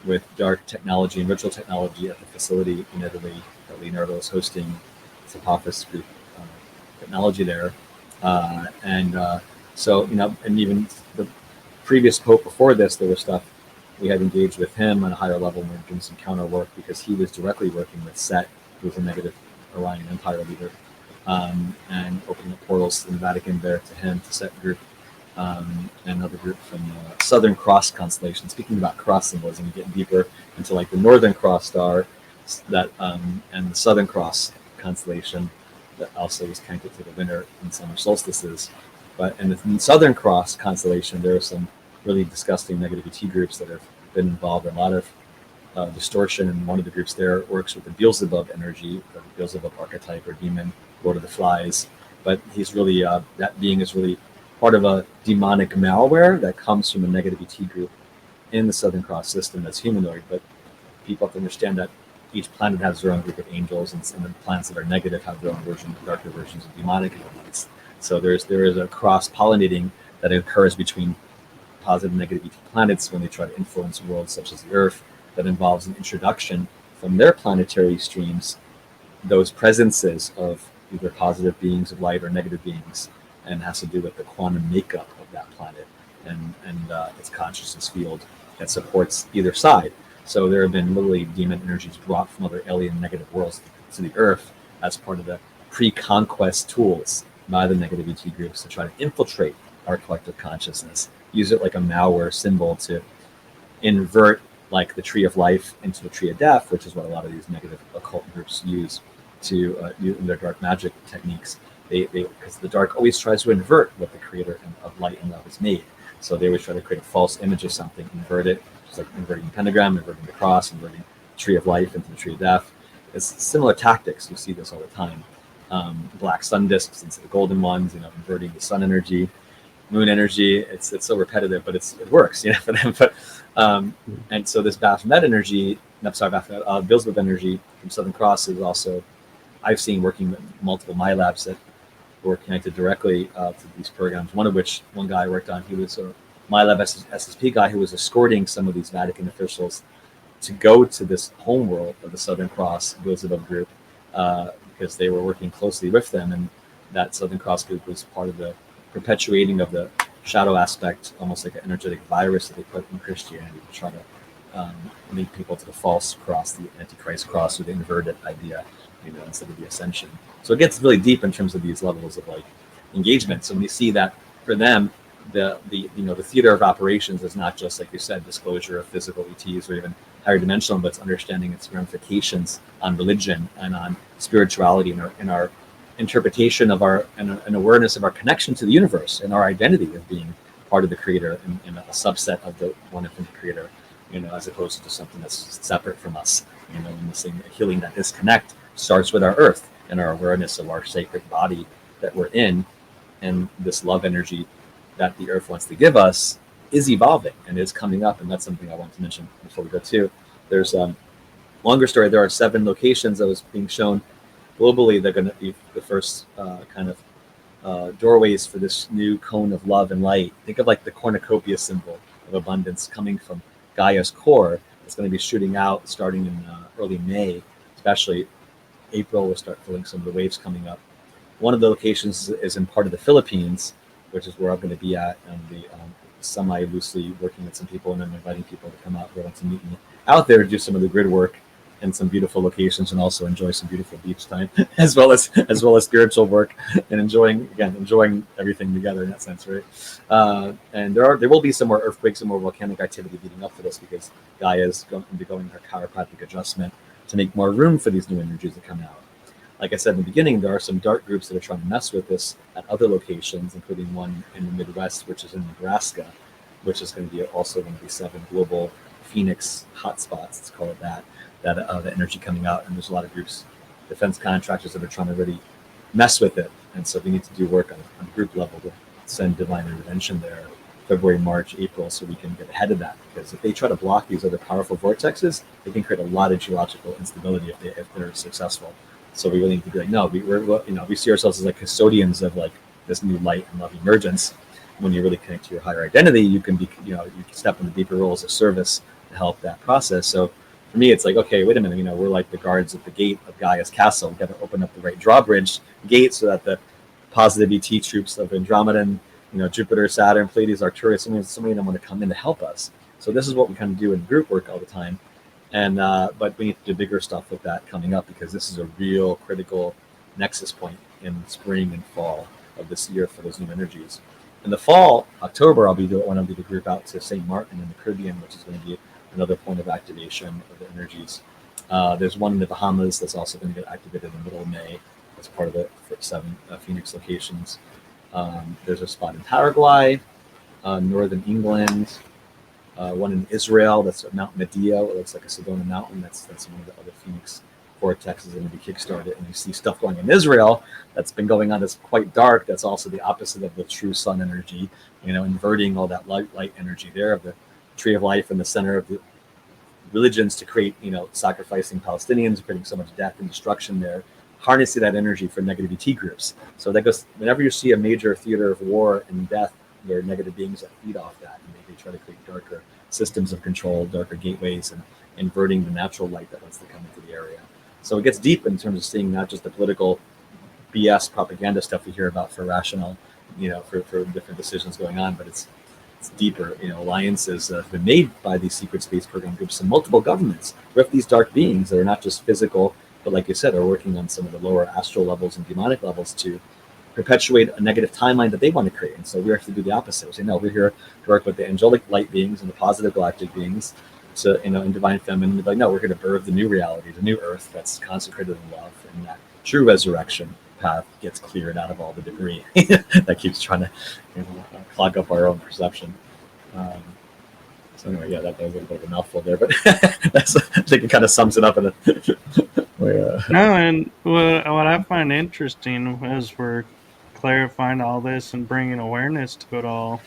with dark technology and ritual technology at the facility in Italy that Leonardo was hosting. It's Apophis group technology there. So, and even the previous pope before this, there was stuff we had engaged with him on a higher level, and we were doing some counter work because he was directly working with Set, who was a negative Orion Empire leader, and opening up portals in the Vatican there to him, to Set group, and another group from the Southern Cross constellation. Speaking about cross symbolism, you get deeper into like the Northern Cross star, that and the Southern Cross constellation that also is connected to the winter and summer solstices. But in the Southern Cross constellation, there are some really disgusting negative ET groups that have been involved in a lot of distortion. And one of the groups there works with the Beelzebub energy, or the Beelzebub archetype or demon, Lord of the Flies. But he's really, that being is really part of a demonic malware that comes from a negative ET group in the Southern Cross system that's humanoid. But people have to understand that each planet has their own group of angels, and the planets that are negative have their own darker versions of demonic entities. So there is a cross-pollinating that occurs between positive and negative ET planets when they try to influence worlds such as the Earth. That involves an introduction from their planetary streams, those presences of either positive beings of light or negative beings, and has to do with the quantum makeup of that planet and its consciousness field that supports either side. So there have been literally demon energies brought from other alien negative worlds to the Earth as part of the pre-conquest tools by the negative ET groups to try to infiltrate our collective consciousness, use it like a malware symbol to invert like the tree of life into the tree of death, which is what a lot of these negative occult groups use to use in their dark magic techniques. They because the dark always tries to invert what the creator of light and love has made. So they always try to create a false image of something, invert it, just like inverting the pentagram, inverting the cross, inverting the tree of life into the tree of death. It's similar tactics. You see this all the time. Black sun discs instead of golden ones, inverting the sun energy, moon energy. It's so repetitive, but it works, for them. But and so this Baphomet energy, Beelzebub energy from Southern Cross is also, I've seen working with multiple my labs that were connected directly to these programs. One of which, one guy I worked on, he was a my lab SSP guy who was escorting some of these Vatican officials to go to this homeworld of the Southern Cross Beelzebub group because they were working closely with them, and that Southern Cross group was part of the perpetuating of the shadow aspect, almost like an energetic virus that they put in Christianity to try to lead people to the false cross, the Antichrist cross, or the inverted idea, instead of the ascension. So it gets really deep in terms of these levels of like engagement. So when you see that for them, the theater of operations is not just, like you said, disclosure of physical ETs or even higher dimensional, but it's understanding its ramifications on religion and on spirituality and our interpretation of our and awareness of our connection to the universe and our identity of being part of the creator and a subset of the one infinite creator, as opposed to something that's separate from us. And the same healing, that disconnect starts with our earth and our awareness of our sacred body that we're in, and this love energy that the earth wants to give us is evolving and is coming up. And that's something I want to mention before we go to. There's longer story. There are 7 locations that was being shown globally. They're going to be the first doorways for this new cone of love and light. Think of like the cornucopia symbol of abundance coming from Gaia's core. It's going to be shooting out starting in early May, especially April. We'll start feeling some of the waves coming up. One of the locations is in part of the Philippines, which is where I'm going to be at, and the semi-loosely working with some people and then inviting people to come out who want to meet me out there to do some of the grid work in some beautiful locations and also enjoy some beautiful beach time as well as spiritual work and enjoying everything together in that sense, right? And there will be some more earthquakes and more volcanic activity leading up to this because Gaia is going to be going her chiropractic adjustment to make more room for these new energies to come out. Like I said in the beginning, there are some dark groups that are trying to mess with this at other locations, including one in the Midwest, which is in Nebraska, which is going to be also one of the 7 global Phoenix hotspots, let's call it that the energy coming out. And there's a lot of groups, defense contractors, that are trying to really mess with it. And so we need to do work on group level to send divine intervention there February, March, April, so we can get ahead of that. Because if they try to block these other powerful vortexes, they can create a lot of geological instability if they're successful. So we really need to be like, no, we see ourselves as like custodians of like this new light and love emergence. When you really connect to your higher identity, you can be, you can step into deeper roles of service to help that process. So for me, it's like, okay, wait a minute, we're like the guards at the gate of Gaia's castle. We've got to open up the right drawbridge gate so that the positive ET troops of Andromeda, Jupiter, Saturn, Pleiades, Arcturus, so many of them want to come in to help us. So this is what we kind of do in group work all the time. And but we need to do bigger stuff with that coming up because this is a real critical nexus point in spring and fall of this year for those new energies. In the fall, October, I'll be the group out to St. Martin in the Caribbean, which is going to be another point of activation of the energies. There's one in the Bahamas that's also going to get activated in the middle of May. That's part of the 7 Phoenix locations. There's a spot in Paraguay, northern England. One in Israel, that's Mount Medio. It looks like a Sedona mountain. That's one of the other Phoenix vortexes going to be kickstarted. And you see stuff going in Israel that's been going on that's quite dark. That's also the opposite of the true sun energy, inverting all that light energy there of the tree of life in the center of the religions to create, sacrificing Palestinians, creating so much death and destruction there, harnessing that energy for negative ET groups. So that goes, whenever you see a major theater of war and death there are negative beings that feed off that, and they try to create darker systems of control, darker gateways, and inverting the natural light that wants to come into the area. So it gets deep in terms of seeing not just the political BS propaganda stuff we hear about for rational, for different decisions going on, but it's deeper. Alliances have been made by these secret space program groups and multiple governments with these dark beings that are not just physical, but like you said, are working on some of the lower astral levels and demonic levels to perpetuate a negative timeline that they want to create. And so we have to do the opposite. We say, no, we're here to work with the angelic light beings and the positive galactic beings, so in divine feminine. Like, no, we're here to birth the new reality, the new earth that's consecrated in love, and that true resurrection path gets cleared out of all the debris that keeps trying to clog up our own perception. So anyway, yeah, that was a bit of a mouthful there, but I think it kind of sums it up in a way. No, and what I find interesting as we're clarifying all this and bringing awareness to it all,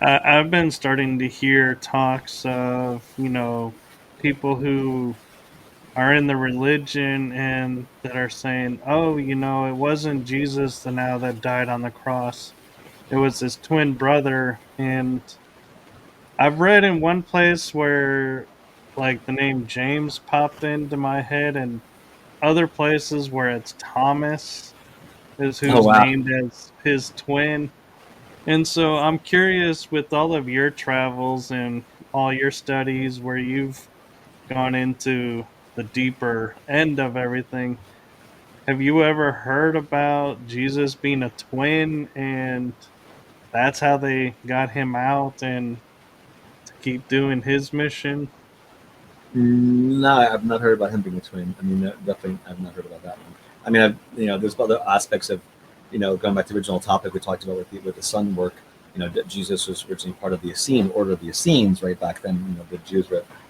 I've been starting to hear talks of, people who are in the religion and that are saying, oh, it wasn't Jesus that died on the cross. It was his twin brother. And I've read in one place where like the name James popped into my head, and other places where it's Thomas is Oh who's wow. named as his twin. And so I'm curious, with all of your travels and all your studies where you've gone into the deeper end of everything, have you ever heard about Jesus being a twin and that's how they got him out and to keep doing his mission? No, I've not heard about him being a twin. I mean, definitely, I've not heard about that one. I mean, there's other aspects of, going back to the original topic we talked about with the sun work. That Jesus was originally part of the Essene order of the Essenes, right back then. The Jews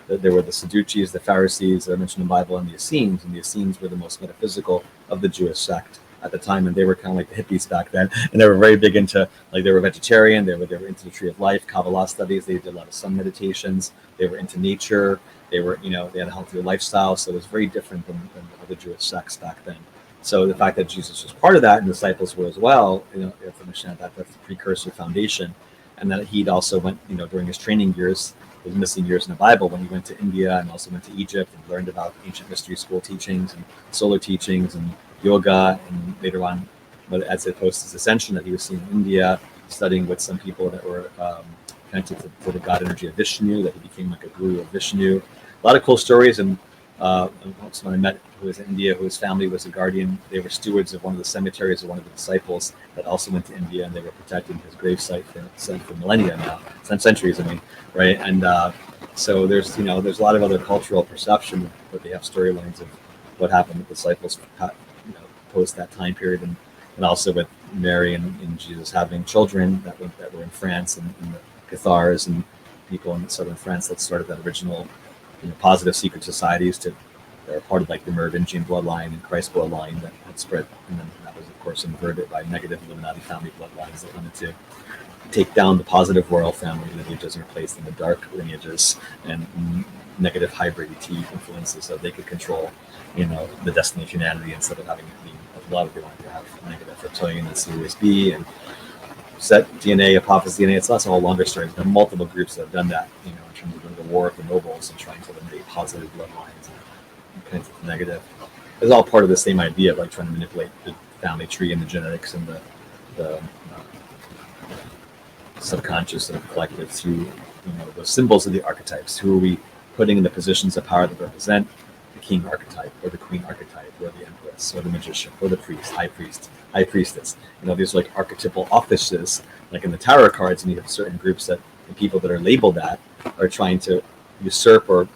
there were the Sadducees, the Pharisees that are mentioned in the Bible, and the Essenes. And the Essenes were the most metaphysical of the Jewish sect at the time, and they were kind of like the hippies back then. And they were very big into, like, they were vegetarian. They were into the tree of life, Kabbalah studies. They did a lot of sun meditations. They were into nature. They were, they had a healthier lifestyle. So it was very different than other Jewish sects back then. So the fact that Jesus was part of that and disciples were as well, you have to understand that that's the precursor foundation. And that he'd also went, during his training years, his missing years in the Bible, when he went to India and also went to Egypt and learned about ancient mystery school teachings and solar teachings and yoga. And later on, as it post his ascension, that he was seen in India, studying with some people that were connected to the god energy of Vishnu, that he became like a guru of Vishnu. A lot of cool stories. And someone I met who was in India, whose family was a guardian. They were stewards of one of the cemeteries of one of the disciples that also went to India, and they were protecting his gravesite for millennia now, centuries, right? And so there's a lot of other cultural perception, but they have storylines of what happened with disciples, post that time period, and also with Mary and Jesus having children that were in France and the Cathars and people in southern France that started that original positive secret societies that are part of like the Merovingian bloodline and Christ bloodline that had spread, and then that was of course inverted by negative Illuminati family bloodlines that wanted to take down the positive royal family lineages and replace them with dark lineages and negative hybrid ET influences, so they could control the destiny of humanity instead of having it be a lot of they wanted to have negative reptilian and Series B and set DNA, Apophis DNA. That's a whole longer story. There are multiple groups that have done that, in terms of the war of the nobles and trying to eliminate positive bloodlines and kinds of negative. It's all part of the same idea of like trying to manipulate the family tree and the genetics and the subconscious and collective through the symbols of the archetypes. Who are we putting in the positions of power that represent the king archetype or the queen archetype or the empress or the magician or the priest, high priestess. These are like archetypal offices, like in the tarot cards, and you have certain groups that the people that are labeled that are trying to usurp or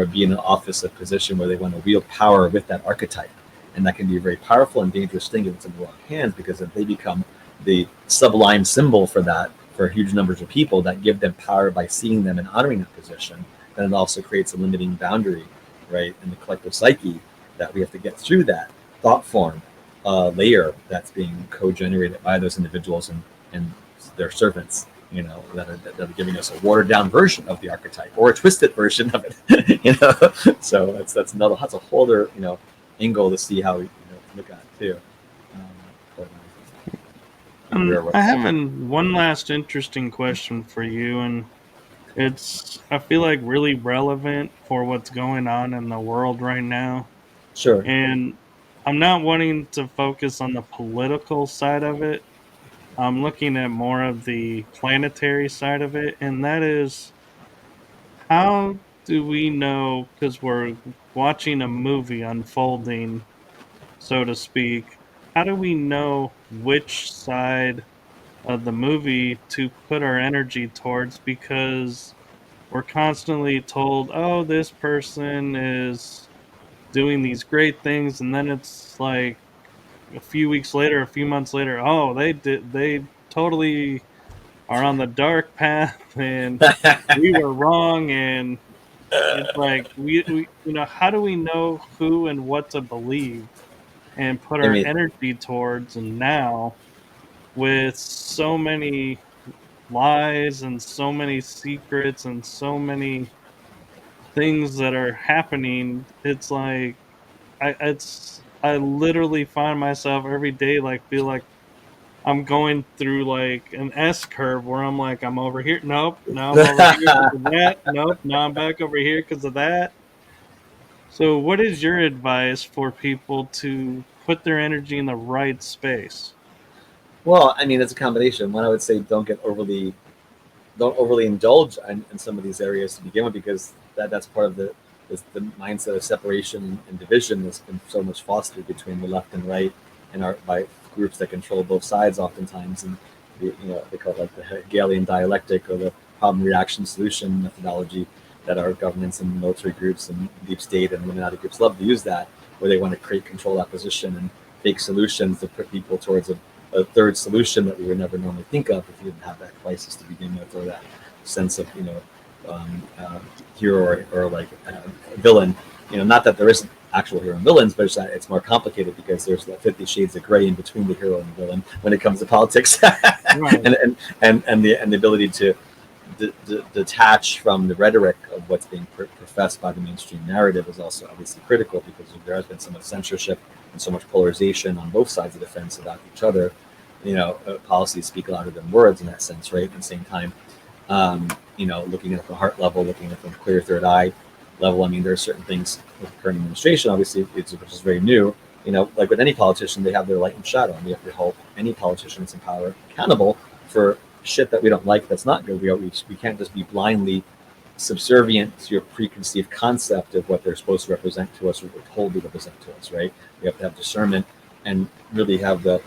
be in an office, a position where they want to wield power with that archetype. And that can be a very powerful and dangerous thing if it's in the wrong hands, because if they become the sublime symbol for that, for huge numbers of people that give them power by seeing them and honoring that position, then it also creates a limiting boundary, right, in the collective psyche that we have to get through that thought form layer that's being co-generated by those individuals and their servants, that are giving us a watered down version of the archetype or a twisted version of it, So that's a whole other, angle to see how we look at it too. You're aware. I have one last interesting question for you, and it's, I feel like, really relevant for what's going on in the world right now. Sure. And I'm not wanting to focus on the political side of it. I'm looking at more of the planetary side of it, and that is, how do we know, because we're watching a movie unfolding, so to speak, how do we know which side of the movie to put our energy towards? Because we're constantly told, oh, this person is doing these great things, and then it's like a few weeks later, a few months later, oh, they totally are on the dark path, and we were wrong. And it's like, we how do we know who and what to believe and put I our mean, energy towards? And now, with so many lies and so many secrets and so many things that are happening, it's like, I literally find myself every day, like, feel like I'm going through like an S curve where I'm like, I'm over here. Nope. Now I'm over here because of that. Nope. Now I'm back over here because of that. So, what is your advice for people to put their energy in the right space? well, I mean, it's a combination. One, I would say don't overly indulge in some of these areas to begin with, because that's part of the mindset of separation and division that's been so much fostered between the left and right, and our by groups that control both sides oftentimes. And they call it like the Hegelian dialectic, or the problem reaction solution methodology, that our governments and military groups and deep state and Illuminati groups love to use, that where they want to create control opposition and fake solutions to put people towards a third solution that we would never normally think of if you didn't have that crisis to begin with, or that sense of hero or like villain. Not that there isn't actual hero and villains, but it's that it's more complicated, because there's that 50 shades of gray in between the hero and the villain when it comes to politics. Right. And the ability to detach from the rhetoric of what's being professed by the mainstream narrative is also obviously critical, because there has been so much censorship and so much polarization on both sides of the fence about each other. Policies speak louder than words in that sense, right? At the same time, looking at the heart level, looking at the clear third eye level. I mean, there are certain things with the current administration, obviously, which is very new. Like with any politician, they have their light and shadow, and we have to hold any politician that's in power accountable for shit that we don't like, that's not good. We can't just be blindly subservient to your preconceived concept of what they're supposed to represent to us, or what they're told to represent to us, right? We have to have discernment and really have the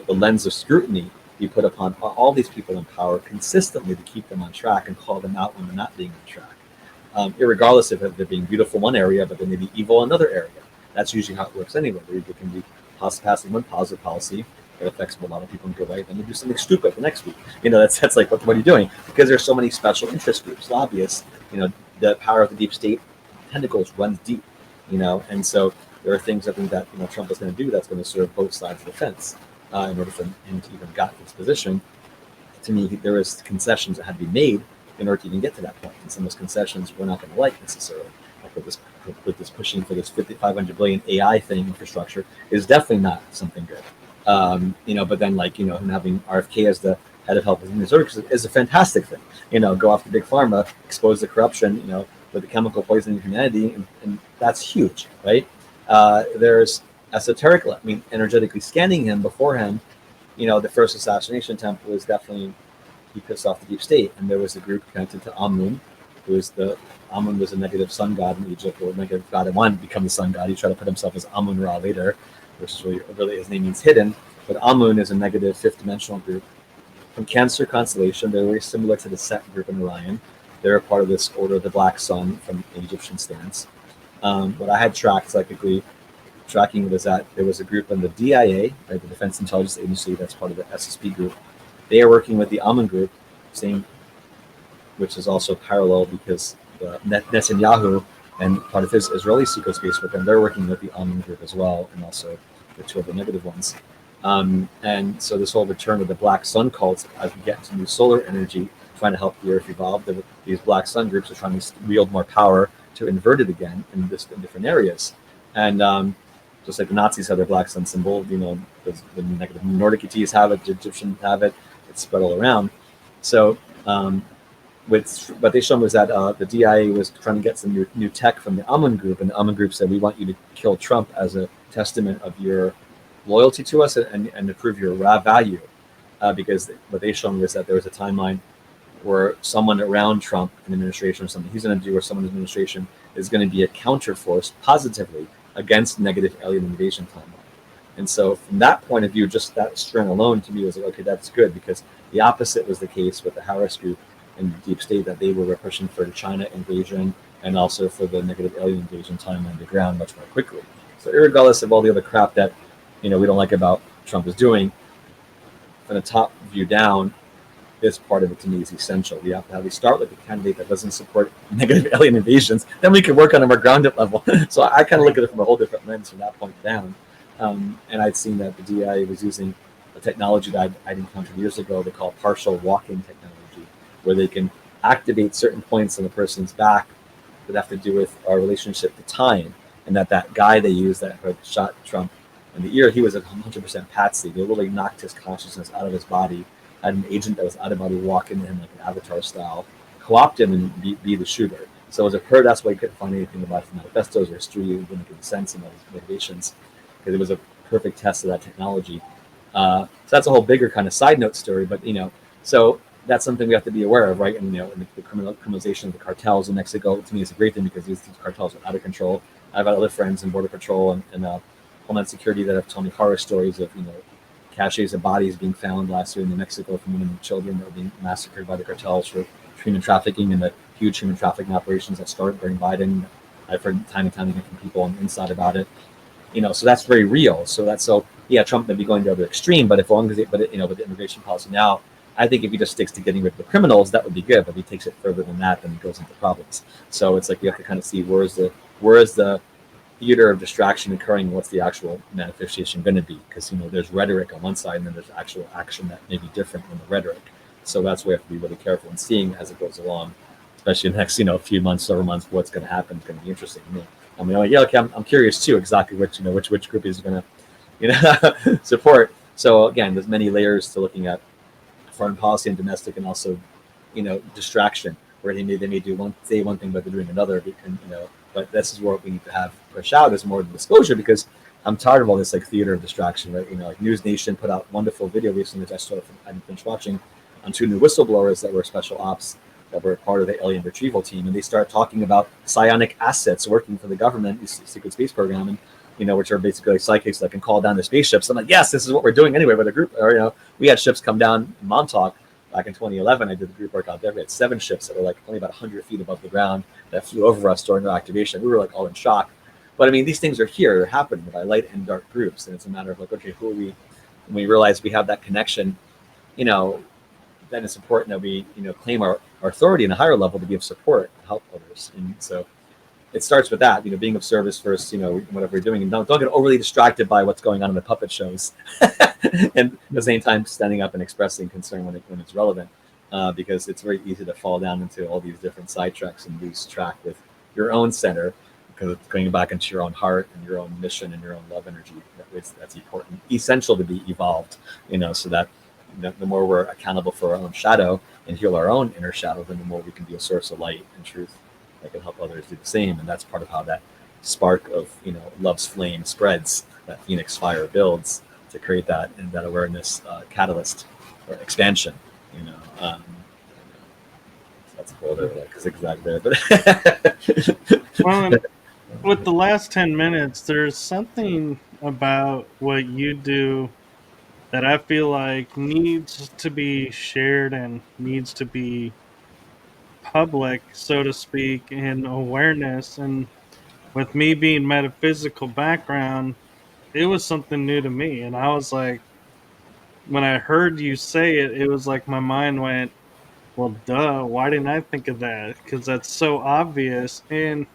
lens of scrutiny be put upon all these people in power consistently, to keep them on track and call them out when they're not being on track. Irregardless of they're being beautiful in one area, but they may be evil in another area. That's usually how it works anyway. There can be passing one positive policy that affects a lot of people in a good way, then they do something stupid the next week. That's like, what are you doing? Because there's so many special interest groups, lobbyists. The power of the deep state tentacles runs deep. And so there are things I think that Trump is going to do that's going to serve both sides of the fence. In order for him to even got this position, to me, there was concessions that had to be made in order to even get to that point. And some of those concessions we're not going to like necessarily. Like with this pushing for this 500 billion AI thing, infrastructure is definitely not something good. But then him having RFK as the head of health and human services is a fantastic thing. Go after big pharma, expose the corruption, with the chemical poisoning of humanity, and that's huge, right? There's esoteric, energetically scanning him beforehand. The first assassination attempt was definitely, he pissed off the deep state, and there was a group connected to Amun, Amun was a negative sun god in Egypt, or a negative god that wanted to become the sun god. He tried to put himself as Amun Ra later, which is really his name means hidden. But Amun is a negative fifth dimensional group from Cancer constellation. They're very similar to the Set group in Orion. They're a part of this Order of the Black Sun from the Egyptian stance. What I had tracked psychically, tracking was that there was a group in the DIA, right, the Defense Intelligence Agency, that's part of the SSP group. They are working with the Amun group, which is also parallel, because Netanyahu and part of his Israeli secret space with them, they're working with the Amun group as well, and also the two of the negative ones. And so this whole return of the Black Sun cults, as we get to new solar energy, trying to help the Earth evolve, these Black Sun groups are trying to wield more power to invert it again in different areas. And just like the Nazis have their black sun symbol, the negative Nordic ETs have it, the Egyptians have it, it's spread all around. So what they showed was that the DIA was trying to get some new tech from the Amun group, and the Amun group said, we want you to kill Trump as a testament of your loyalty to us and to prove your value, because what they showed me was that there was a timeline where someone around Trump in the administration or something he's going to do, or someone in the administration is going to be a counterforce positively against negative alien invasion timeline. And so from that point of view, just that string alone to me was like, okay, that's good, because the opposite was the case with the Harris group and the deep state, that they were pushing for the China invasion and also for the negative alien invasion time on the ground much more quickly. So irregardless of all the other crap that we don't like about Trump is doing, from the top view down, this part of it to me is essential. We have to start with a candidate that doesn't support negative alien invasions, then we can work on a more grounded level. So I kind of look at it from a whole different lens from that point down. And I'd seen that the DIA was using a technology that I'd encountered years ago they call partial walk-in technology, where they can activate certain points on the person's back that have to do with our relationship to time, and that guy they used that had shot Trump in the ear, he was 100% patsy. They literally knocked his consciousness out of his body, had an agent that was out of body walk into him like an avatar style, co-opt him and be the shooter. So it was a her, that's why he couldn't find anything about his manifestos or history, it wouldn't make any sense about his motivations, because it was a perfect test of that technology. So that's a whole bigger kind of side note story, but so that's something we have to be aware of, right? And the criminalization of the cartels in Mexico, to me, is a great thing, because these cartels are out of control. I've had other friends in Border Patrol and Homeland Security that have told me horror stories of caches of bodies being found last year in New Mexico from women and children that were being massacred by the cartels for human trafficking, and the huge human trafficking operations that started during Biden. I've heard time and time again from people on the inside about it. So that's very real. So Trump may be going to the other extreme, but with the immigration policy now, I think if he just sticks to getting rid of the criminals, that would be good. But if he takes it further than that, then he goes into problems. So it's like you have to kind of see where is the theater of distraction occurring, what's the actual manifestation going to be, because there's rhetoric on one side, and then there's actual action that may be different than the rhetoric. So that's why we have to be really careful in seeing as it goes along, especially in the next few months, several months. What's going to happen is going to be interesting. I'm curious too exactly which group is going to support. So again, there's many layers to looking at foreign policy and domestic, and also distraction, where they may say one thing but they're doing another, but this is what we need to have push out is more disclosure, because I'm tired of all this theater of distraction, right? Like News Nation put out a wonderful video recently that I didn't finish watching, on 2 new whistleblowers that were special ops that were part of the alien retrieval team, and they start talking about psionic assets working for the government, the secret space program, and which are basically like psychics that can call down the spaceships. I'm like, yes, this is what we're doing anyway with a group. Or we had ships come down in Montauk back in 2011. I did the group work out there. We had 7 ships that were like only about 100 feet above the ground that flew over us during their activation. We were like all in shock. But I mean, these things are here, they're happening by light and dark groups, and it's a matter of like, okay, who are we? When we realize we have that connection, then it's important that we claim our authority in a higher level to be of support, to help others. And so it starts with that, being of service first, whatever we're doing, and don't get overly distracted by what's going on in the puppet shows. And at the same time, standing up and expressing concern when it's relevant, because it's very easy to fall down into all these different sidetracks and lose track with your own center, because it's going back into your own heart and your own mission and your own love energy. That's important, essential to be evolved, so that the more we're accountable for our own shadow and heal our own inner shadow, then the more we can be a source of light and truth that can help others do the same. And that's part of how that spark of love's flame spreads, that phoenix fire builds to create that and that awareness catalyst or expansion. So that's a whole other zigzag there, but Well, and with the last 10 minutes, there's something about what you do that I feel like needs to be shared and needs to be public, so to speak, in awareness. And with me being metaphysical background, it was something new to me. And I was like, when I heard you say it, it was like my mind went, well, duh, why didn't I think of that? Because that's so obvious. And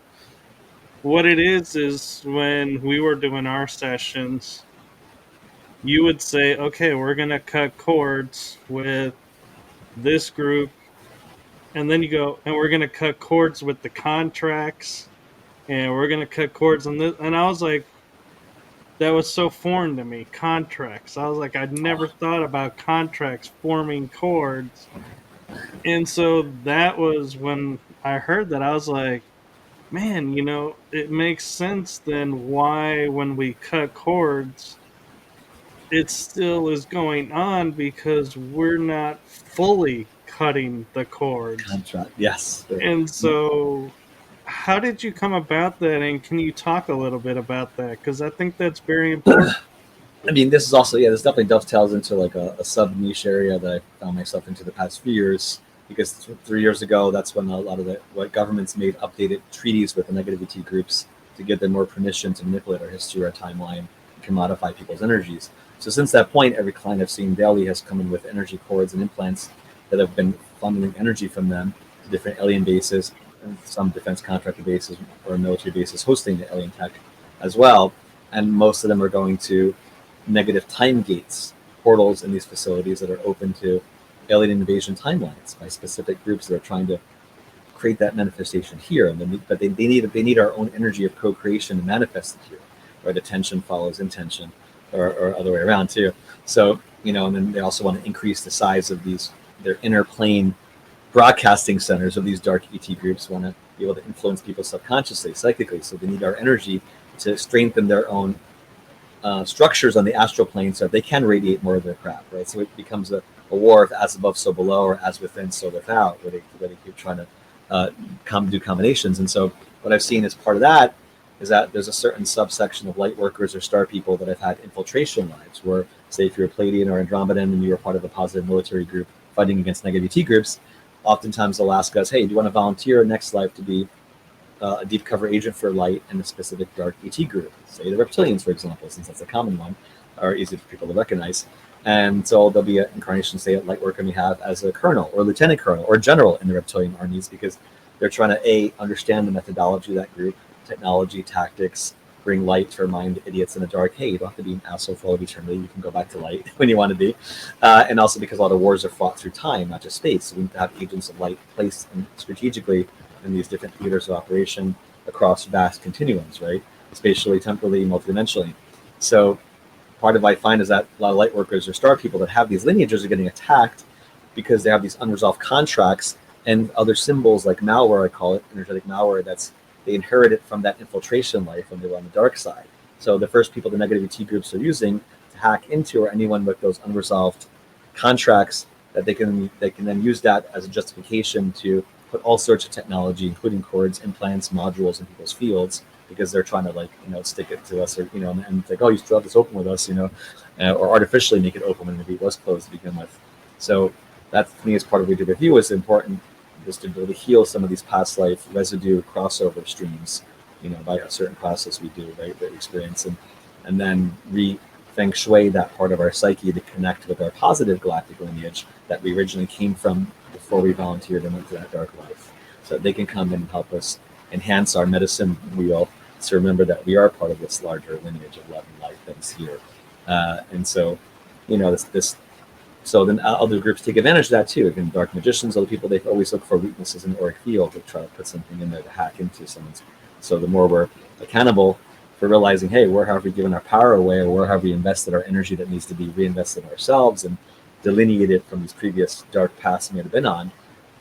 what it is when we were doing our sessions, you would say, okay, we're going to cut cords with this group. And then you go, and we're going to cut cords with the contracts. And we're going to cut cords on this. And I was like, that was so foreign to me. Contracts. I was like, I'd never thought about contracts forming chords. And so that was when I heard that, I was like, man, it makes sense then why when we cut cords, it still is going on because we're not fully cutting the cords. Contract, yes. And so, how did you come about that? And can you talk a little bit about that? Because I think that's very important. I mean, this is also, yeah, this definitely dovetails into like a sub niche area that I found myself into the past few years. Because 3 years ago, that's when a lot of what governments made updated treaties with the negativity groups to give them more permission to manipulate our history, our timeline, to modify people's energies. So since that point, every client I've seen daily has come in with energy cords and implants that have been funneling energy from them to different alien bases, and some defense contractor bases or military bases hosting the alien tech as well. And most of them are going to negative time gates, portals in these facilities that are open to alien invasion timelines by specific groups that are trying to create that manifestation here. And but they need our own energy of co-creation to manifest it here, right? Attention follows intention, or other way around too. So, and then they also want to increase the size of their inner plane broadcasting centers of these dark ET groups, want to be able to influence people subconsciously, psychically. So they need our energy to strengthen their own structures on the astral plane so that they can radiate more of their crap, right? So it becomes a war of as above, so below, or as within, so without, where they keep trying to do combinations. And so what I've seen as part of that is that there's a certain subsection of light workers or star people that have had infiltration lives, where, say, if you're a Pleiadian or Andromedan and you're part of a positive military group fighting against negative ET groups, oftentimes they'll ask us, hey, do you want to volunteer next life to be a deep cover agent for light in a specific dark ET group, say the reptilians, for example, since that's a common one, are easy for people to recognize. And so there'll be an incarnation, say, at light worker we have as a colonel or lieutenant colonel or general in the reptilian armies, because they're trying to understand the methodology of that group, technology, tactics, bring light to remind idiots in the dark, hey, you don't have to be an asshole for all of eternity, you can go back to light when you want to be. And also because a lot of wars are fought through time, not just space, so we need to have agents of light placed strategically in these different theaters of operation across vast continuums, right? Spatially, temporally, multidimensionally. So part of what I find is that a lot of light workers or star people that have these lineages are getting attacked because they have these unresolved contracts and other symbols like malware, I call it, energetic malware, they inherited from that infiltration life when they were on the dark side. So the first people the negativity groups are using to hack into are anyone with those unresolved contracts that they can then use that as a justification to put all sorts of technology, including cords, implants, modules in people's fields, because they're trying to stick it to us, or and it's like, oh, you still have this open with us, or artificially make it open when maybe it was closed to begin with. So that, for me, is part of what we did with you, is important, just to be able to heal some of these past life residue crossover streams, by a certain process we do, right, that we experience, and then feng shui that part of our psyche to connect with our positive galactic lineage that we originally came from before we volunteered and went to that dark life, so that they can come and help us enhance our medicine wheel to remember that we are part of this larger lineage of love and light that is here. And so, so then other groups take advantage of that too. Again, dark magicians, other people, they always look for weaknesses in the auric field to try to put something in there to hack into someone's. So the more we're accountable for realizing, hey, where have we given our power away, or where have we invested our energy that needs to be reinvested in ourselves and delineated from these previous dark paths we may have been on,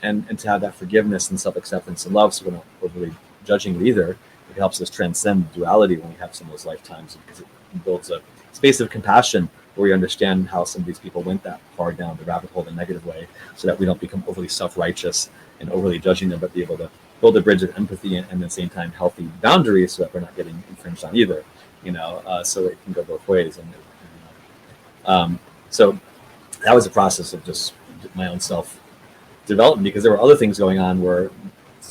and to have that forgiveness and self-acceptance and love, so we're not overly judging it either. It helps us transcend duality when we have some of those lifetimes, because it builds a space of compassion where we understand how some of these people went that far down the rabbit hole in a negative way, so that we don't become overly self-righteous and overly judging them, but be able to build a bridge of empathy and at the same time healthy boundaries, so that we're not getting infringed on either, so it can go both ways. So that was a process of just my own self development, because there were other things going on where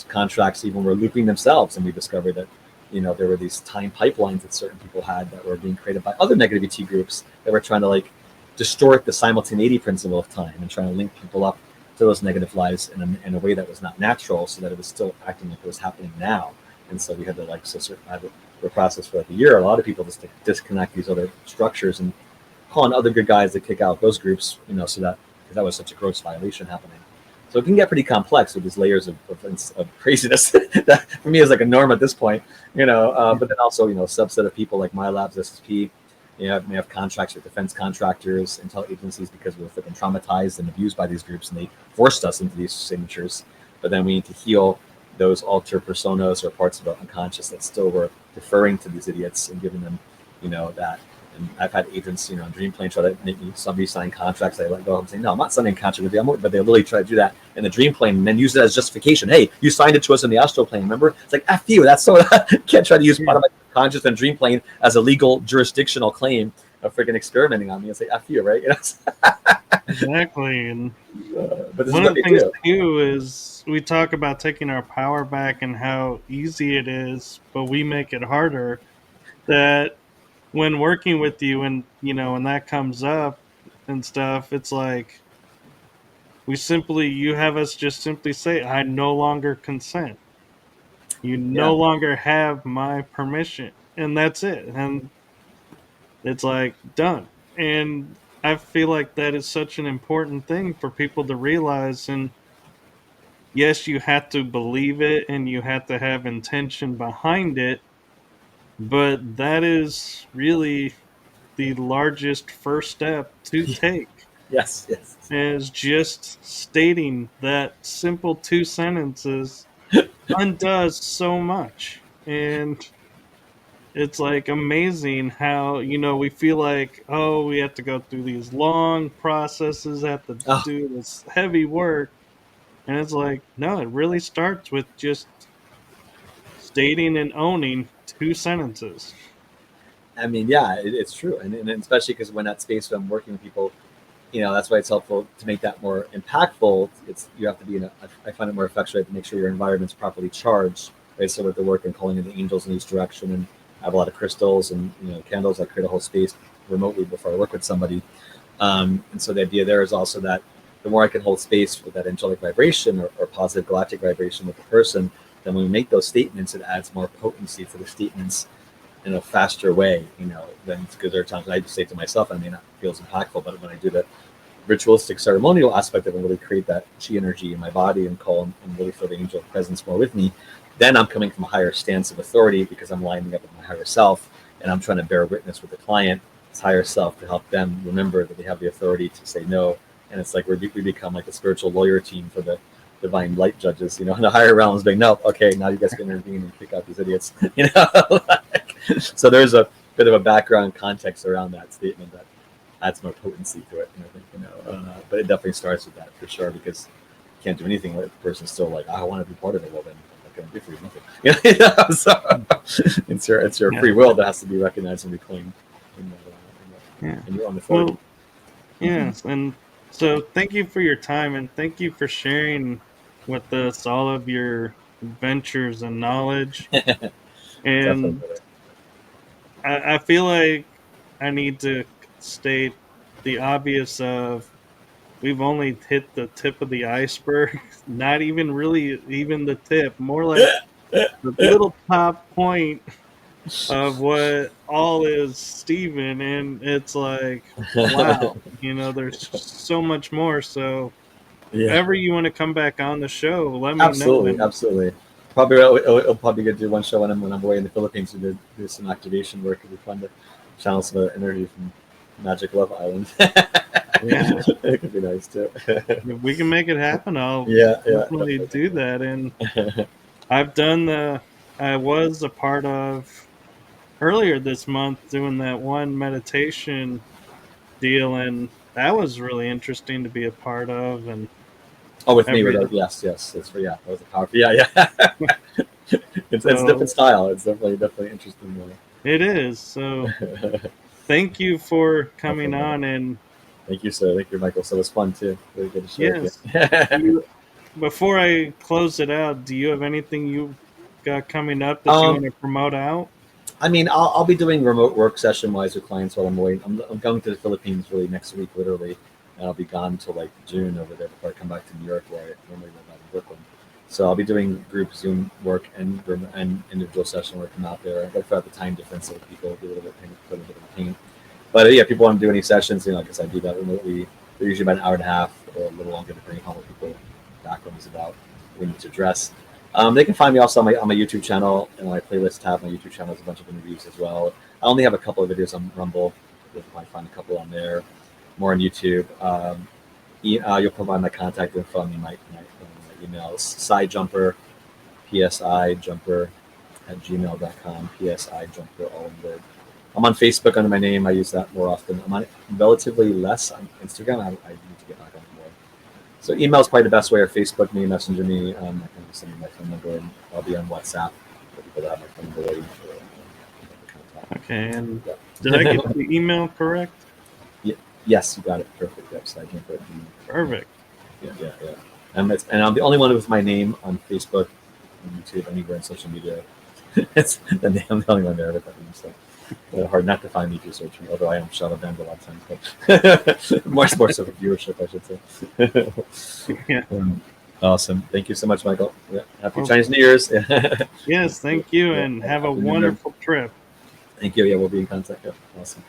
contracts even were looping themselves, and we discovered that there were these time pipelines that certain people had that were being created by other negativity groups that were trying to distort the simultaneity principle of time and trying to link people up to those negative lives in a way that was not natural, so that it was still acting like it was happening now. And so we had to have a process for a year. A lot of people just to disconnect these other structures and call on other good guys to kick out those groups, so that, because that was such a gross violation happening. So it can get pretty complex with these layers of craziness that for me is like a norm at this point, but then also, subset of people like My Labs SSP may have contracts with defense contractors, intel agencies, because we were freaking traumatized and abused by these groups, and they forced us into these signatures. But then we need to heal those alter personas or parts of the unconscious that still were deferring to these idiots and giving them, that. And I've had agents, on Dream Plane try to make me somebody sign contracts. I let go. I'm saying, no, I'm not signing a contract with you. But they literally try to do that in the Dream Plane and then use it as justification. Hey, you signed it to us in the astral plane. Remember? It's like, F you. That's so. Can't try to use part of my conscious and Dream Plane as a legal jurisdictional claim of freaking experimenting on me. It's like, F you, right? Exactly. And but this one is of what the they things do. too is we talk about taking our power back and how easy it is, but we make it harder. That when working with you and when that comes up and stuff, it's like you have us just simply say, I no longer consent. You Yeah. no longer have my permission. And that's it. And it's like done. And I feel like that is such an important thing for people to realize. And yes, you have to believe it and you have to have intention behind it, but that is really the largest first step to take, Yes. Yes. is just stating that simple two sentences undoes so much. And it's like amazing how, we feel like, oh, we have to go through these long processes, have to Oh, do this heavy work. And it's like, no, it really starts with just stating and owning two sentences. I mean, yeah, it's true, and especially because when that space when I'm working with people, that's why it's helpful to make that more impactful. You have to be I find it more effective to make sure your environment's properly charged, right? So with the work and calling in the angels in each direction, and I have a lot of crystals and candles. I create a whole space remotely before I work with somebody, and so the idea there is also that the more I can hold space with that angelic vibration or positive galactic vibration with the person, then when we make those statements, it adds more potency to the statements in a faster way, than because there are times I just say to myself, I may not feel as impactful, but when I do the ritualistic ceremonial aspect of it, really create that chi energy in my body and call and really feel the angel presence more with me, then I'm coming from a higher stance of authority because I'm lining up with my higher self and I'm trying to bear witness with the client, his higher self, to help them remember that they have the authority to say no. And it's like we become like a spiritual lawyer team for the divine light judges, in the higher realms being, no, okay, now you guys can intervene and kick out these idiots, So there's a bit of a background context around that statement that adds more potency to it. But it definitely starts with that for sure, because you can't do anything with the person's still like, I want to be part of it. Well, then what can I do for you? Nothing. So it's your free will that has to be recognized and reclaimed. And your own authority. Well, yes, and so thank you for your time and thank you for sharing with us all of your adventures and knowledge. And Definitely. I feel like I need to state the obvious of we've only hit the tip of the iceberg, not even really even the tip, more like the little top point of what all is Stephen. And it's like, wow, there's so much more. So if Yeah. ever you want to come back on the show, let me know. Absolutely, And absolutely. Probably it'll probably get to do one show when I'm away in the Philippines to do some activation work. It'll be fun to channel some of the energy from Magic Love Island. yeah, It could be nice too. if we can make it happen, I'll Yeah, definitely do that. And I've done I was a part of earlier this month doing that one meditation deal, and that was really interesting to be a part of. And Oh, with me, every yes, that's for that was a powerful. Yeah. It's a so different style. It's definitely interesting. it is. So thank you for coming Definitely. on. And Thank you, sir. Thank you, Michael. So it was fun too. Really good to share with yes, you. you, before I close it out, do you have anything you got coming up that you want um, to promote out? I mean, I'll be doing remote work session wise with clients while I'm away. I'm going to the Philippines really next week, literally, and I'll be gone until like June over there before I come back to New York, where I normally live out in Brooklyn. So I'll be doing group Zoom work and individual session work from out there. I got to figure out the time difference so people will be a little bit of pain. But yeah, if people want to do any sessions, I guess I do that remotely. They're usually about an hour and a half or a little longer, depending on what people background is about. We need to address. They can find me also on my YouTube channel, and my playlist tab. My YouTube channel has a bunch of interviews as well. I only have a couple of videos on Rumble, You'll probably find a couple on there, more on YouTube. You'll provide my contact info, my email is sidejumper, psijumper@gmail.com, psijumper, all in word. I'm on Facebook under my name. I use that more often. I'm on it relatively less on Instagram. I need to get back on it more. So email is probably the best way, or Facebook me, messenger me. I can send you my phone number, and I'll be on WhatsApp for people that have my phone number waiting for contact. Okay, and Yeah. did I get the email correct? Yes, you got it. Perfect. Yep, sidejumper. Perfect. Yeah. And I'm the only one with my name on Facebook, on YouTube, anywhere in social media. I'm the only one there with that name. So hard not to find me if you're searching, although I am shadow banned a lot of times. But more so for viewership, I should say. Yeah. Awesome. Thank you so much, Michael. Yeah. Happy Chinese New Year's. Yes, thank you, Yeah. and have a Happy New Year. wonderful trip. Thank you. Yeah, we'll be in contact. Yeah. Awesome.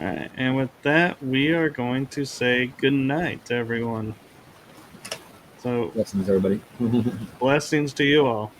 All right, and with that, we are going to say good night to everyone. So, Blessings, everybody. blessings to you all.